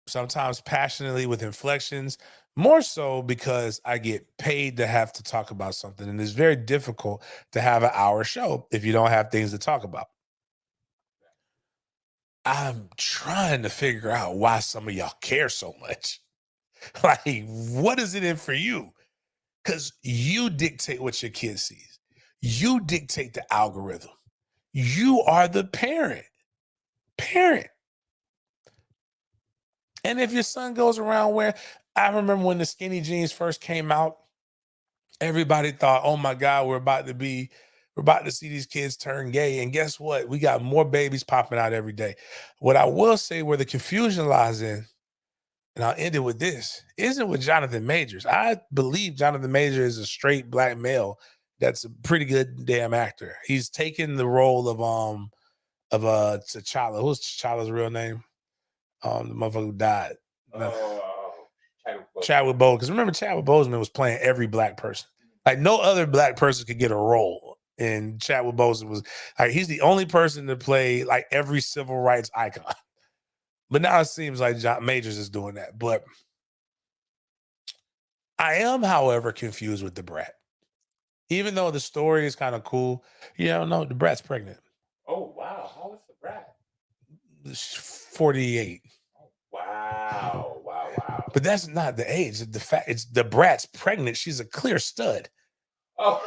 sometimes passionately with inflections, more so because I get paid to have to talk about something. And it's very difficult to have an hour show if you don't have things to talk about. I'm trying to figure out why some of y'all care so much. Like, what is it in for you? Because you dictate what your kid sees. You dictate the algorithm. You are the parent. And if your son goes around wearing, I remember when the skinny jeans first came out, everybody thought, oh my God, we're about to see these kids turn gay. And guess what? We got more babies popping out every day. What I will say where the confusion lies in, and I'll end it with this, isn't with Jonathan Majors. I believe Jonathan Majors is a straight black male that's a pretty good damn actor. He's taken the role of T'Challa. Who's T'Challa's real name? The motherfucker who died. Chadwick Boseman. Because remember, Chadwick Boseman was playing every black person. Like no other black person could get a role. And Chadwick Boseman was like, he's the only person to play like every civil rights icon. But now it seems like John Majors is doing that. But I am, however, confused with the brat. Even though the story is kind of cool, you don't know, the brat's pregnant. Oh, wow. How is the brat? 48. Oh, wow. But that's not the age. The fact it's the brat's pregnant. She's a clear stud. Oh,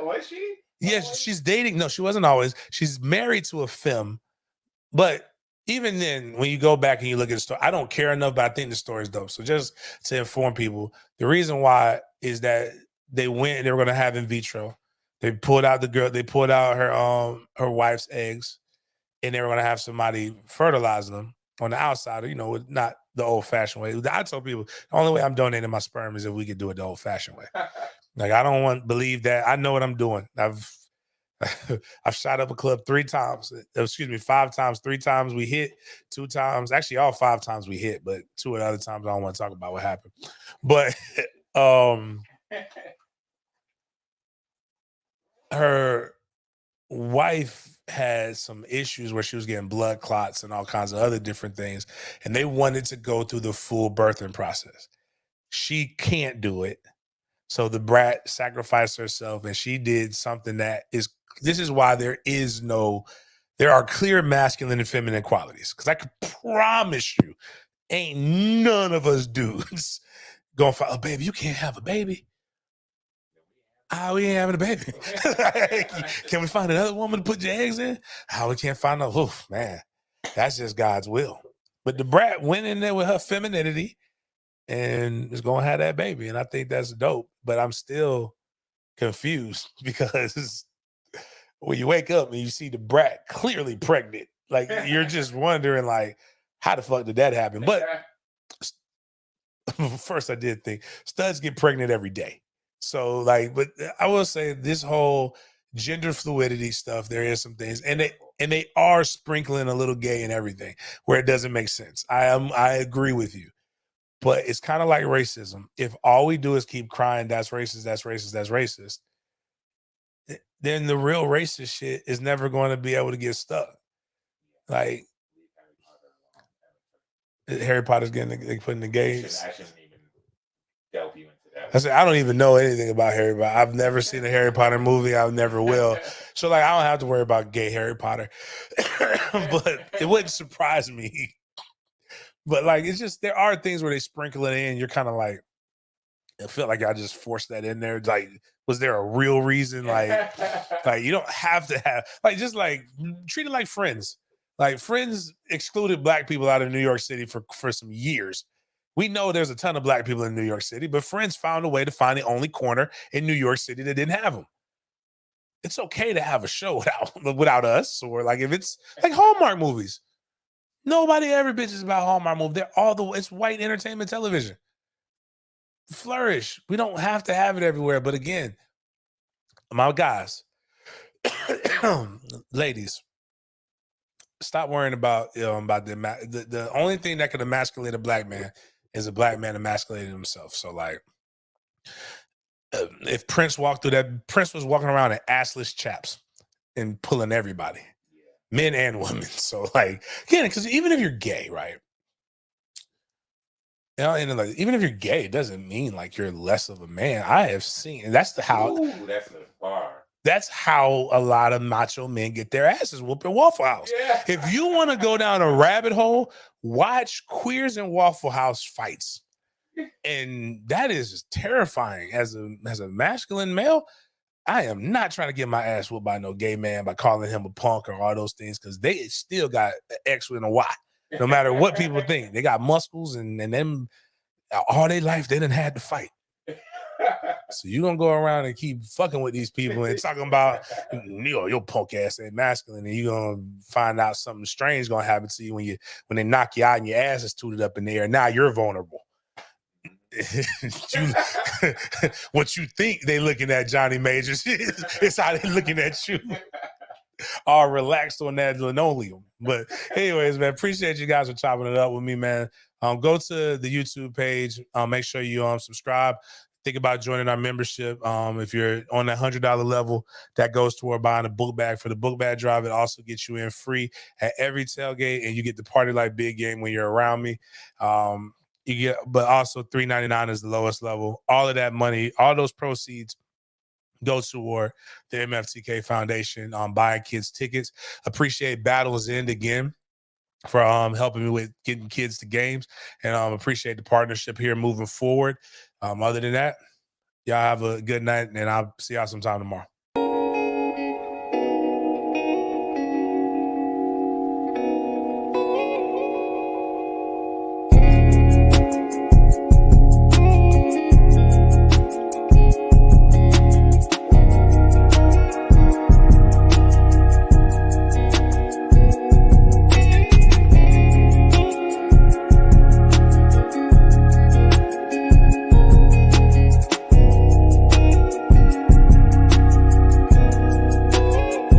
was she? Yes, she's dating. No, she wasn't always. She's married to a femme. But even then, when you go back and you look at the story, I don't care enough, but I think the story is dope. So just to inform people, the reason why is that they were going to have in vitro. They pulled out her wife's eggs, and they were going to have somebody fertilize them on the outside, not the old-fashioned way. I told people, the only way I'm donating my sperm is if we could do it the old-fashioned way. Like, I don't want to believe that. I know what I'm doing. I've shot up a club 5 times. 3 times we hit, 2 times. Actually, all 5 times we hit, but 2 of the other times I don't want to talk about what happened. But her wife had some issues where she was getting blood clots and all kinds of other different things, and they wanted to go through the full birthing process. She can't do it. So the brat sacrificed herself, and she did something this is why there are clear masculine and feminine qualities. Because I can promise you, ain't none of us dudes going for, oh, baby, you can't have a baby. We ain't having a baby. Can we find another woman to put your eggs in? We can't find no. Oof, man, that's just God's will. But the brat went in there with her femininity and is going to have that baby. And I think that's dope. But I'm still confused because when you wake up and you see the brat clearly pregnant, like you're just wondering, like, how the fuck did that happen? But first I did think studs get pregnant every day. So like, but I will say this whole gender fluidity stuff. There is some things, and they are sprinkling a little gay and everything where it doesn't make sense. I agree with you, but it's kind of like racism. If all we do is keep crying, that's racist, that's racist, that's racist, then the real racist shit is never going to be able to get stuck. Like Harry Potter's getting put in the gays. I shouldn't even delve you into that. I said, I don't even know anything about Harry Potter. I've never seen a Harry Potter movie. I never will. So, like, I don't have to worry about gay Harry Potter. But it wouldn't surprise me. But, like, it's just, there are things where they sprinkle it in. You're kind of like, I feel like I just forced that in there. Like, was there a real reason? Like you don't have to have, like, just like, treat it like Friends. Like, Friends excluded black people out of New York City for some years. We know there's a ton of black people in New York City, but Friends found a way to find the only corner in New York City that didn't have them. It's okay to have a show without us, or like if it's like Hallmark movies. Nobody ever bitches about Hallmark movies. It's white entertainment television. Flourish. We don't have to have it everywhere. But again, my guys, ladies, stop worrying about the only thing that can emasculate a black man is a black man emasculating himself. So, like, if Prince walked through that, Prince was walking around in assless chaps and pulling everybody, men and women. So, like, again, because even if you're gay, right? You know, and like, even if you're gay, it doesn't mean like you're less of a man. I have seen, and that's how That's a bar. That's how a lot of macho men get their asses whooped at Waffle House. Yeah. If you want to go down a rabbit hole, watch Queers in Waffle House fights. And that is just terrifying. As a masculine male, I am not trying to get my ass whooped by no gay man by calling him a punk or all those things, because they still got an X and a Y. No matter what people think. They got muscles, and them all their life they done had to fight. So you gonna go around and keep fucking with these people and talking about, your punk ass ain't masculine, and you gonna find out something strange gonna happen to you when they knock you out and your ass is tooted up in the air. Now you're vulnerable. What you think they looking at Johnny Majors is how they looking at you. All relaxed on that linoleum. But anyways, man, appreciate you guys for chopping it up with me, man. Go to the YouTube page. Make sure you subscribe. Think about joining our membership. If you're on that $100 level, that goes toward buying a book bag for the book bag drive. It also gets you in free at every tailgate, and you get the Party Like Big game when you're around me. You get, but also $3.99 is the lowest level. All of that money, all those proceeds go toward the MFTK Foundation buying kids tickets. Appreciate Battles End again for helping me with getting kids to games, and appreciate the partnership here moving forward. Other than that, y'all have a good night, and I'll see y'all sometime tomorrow.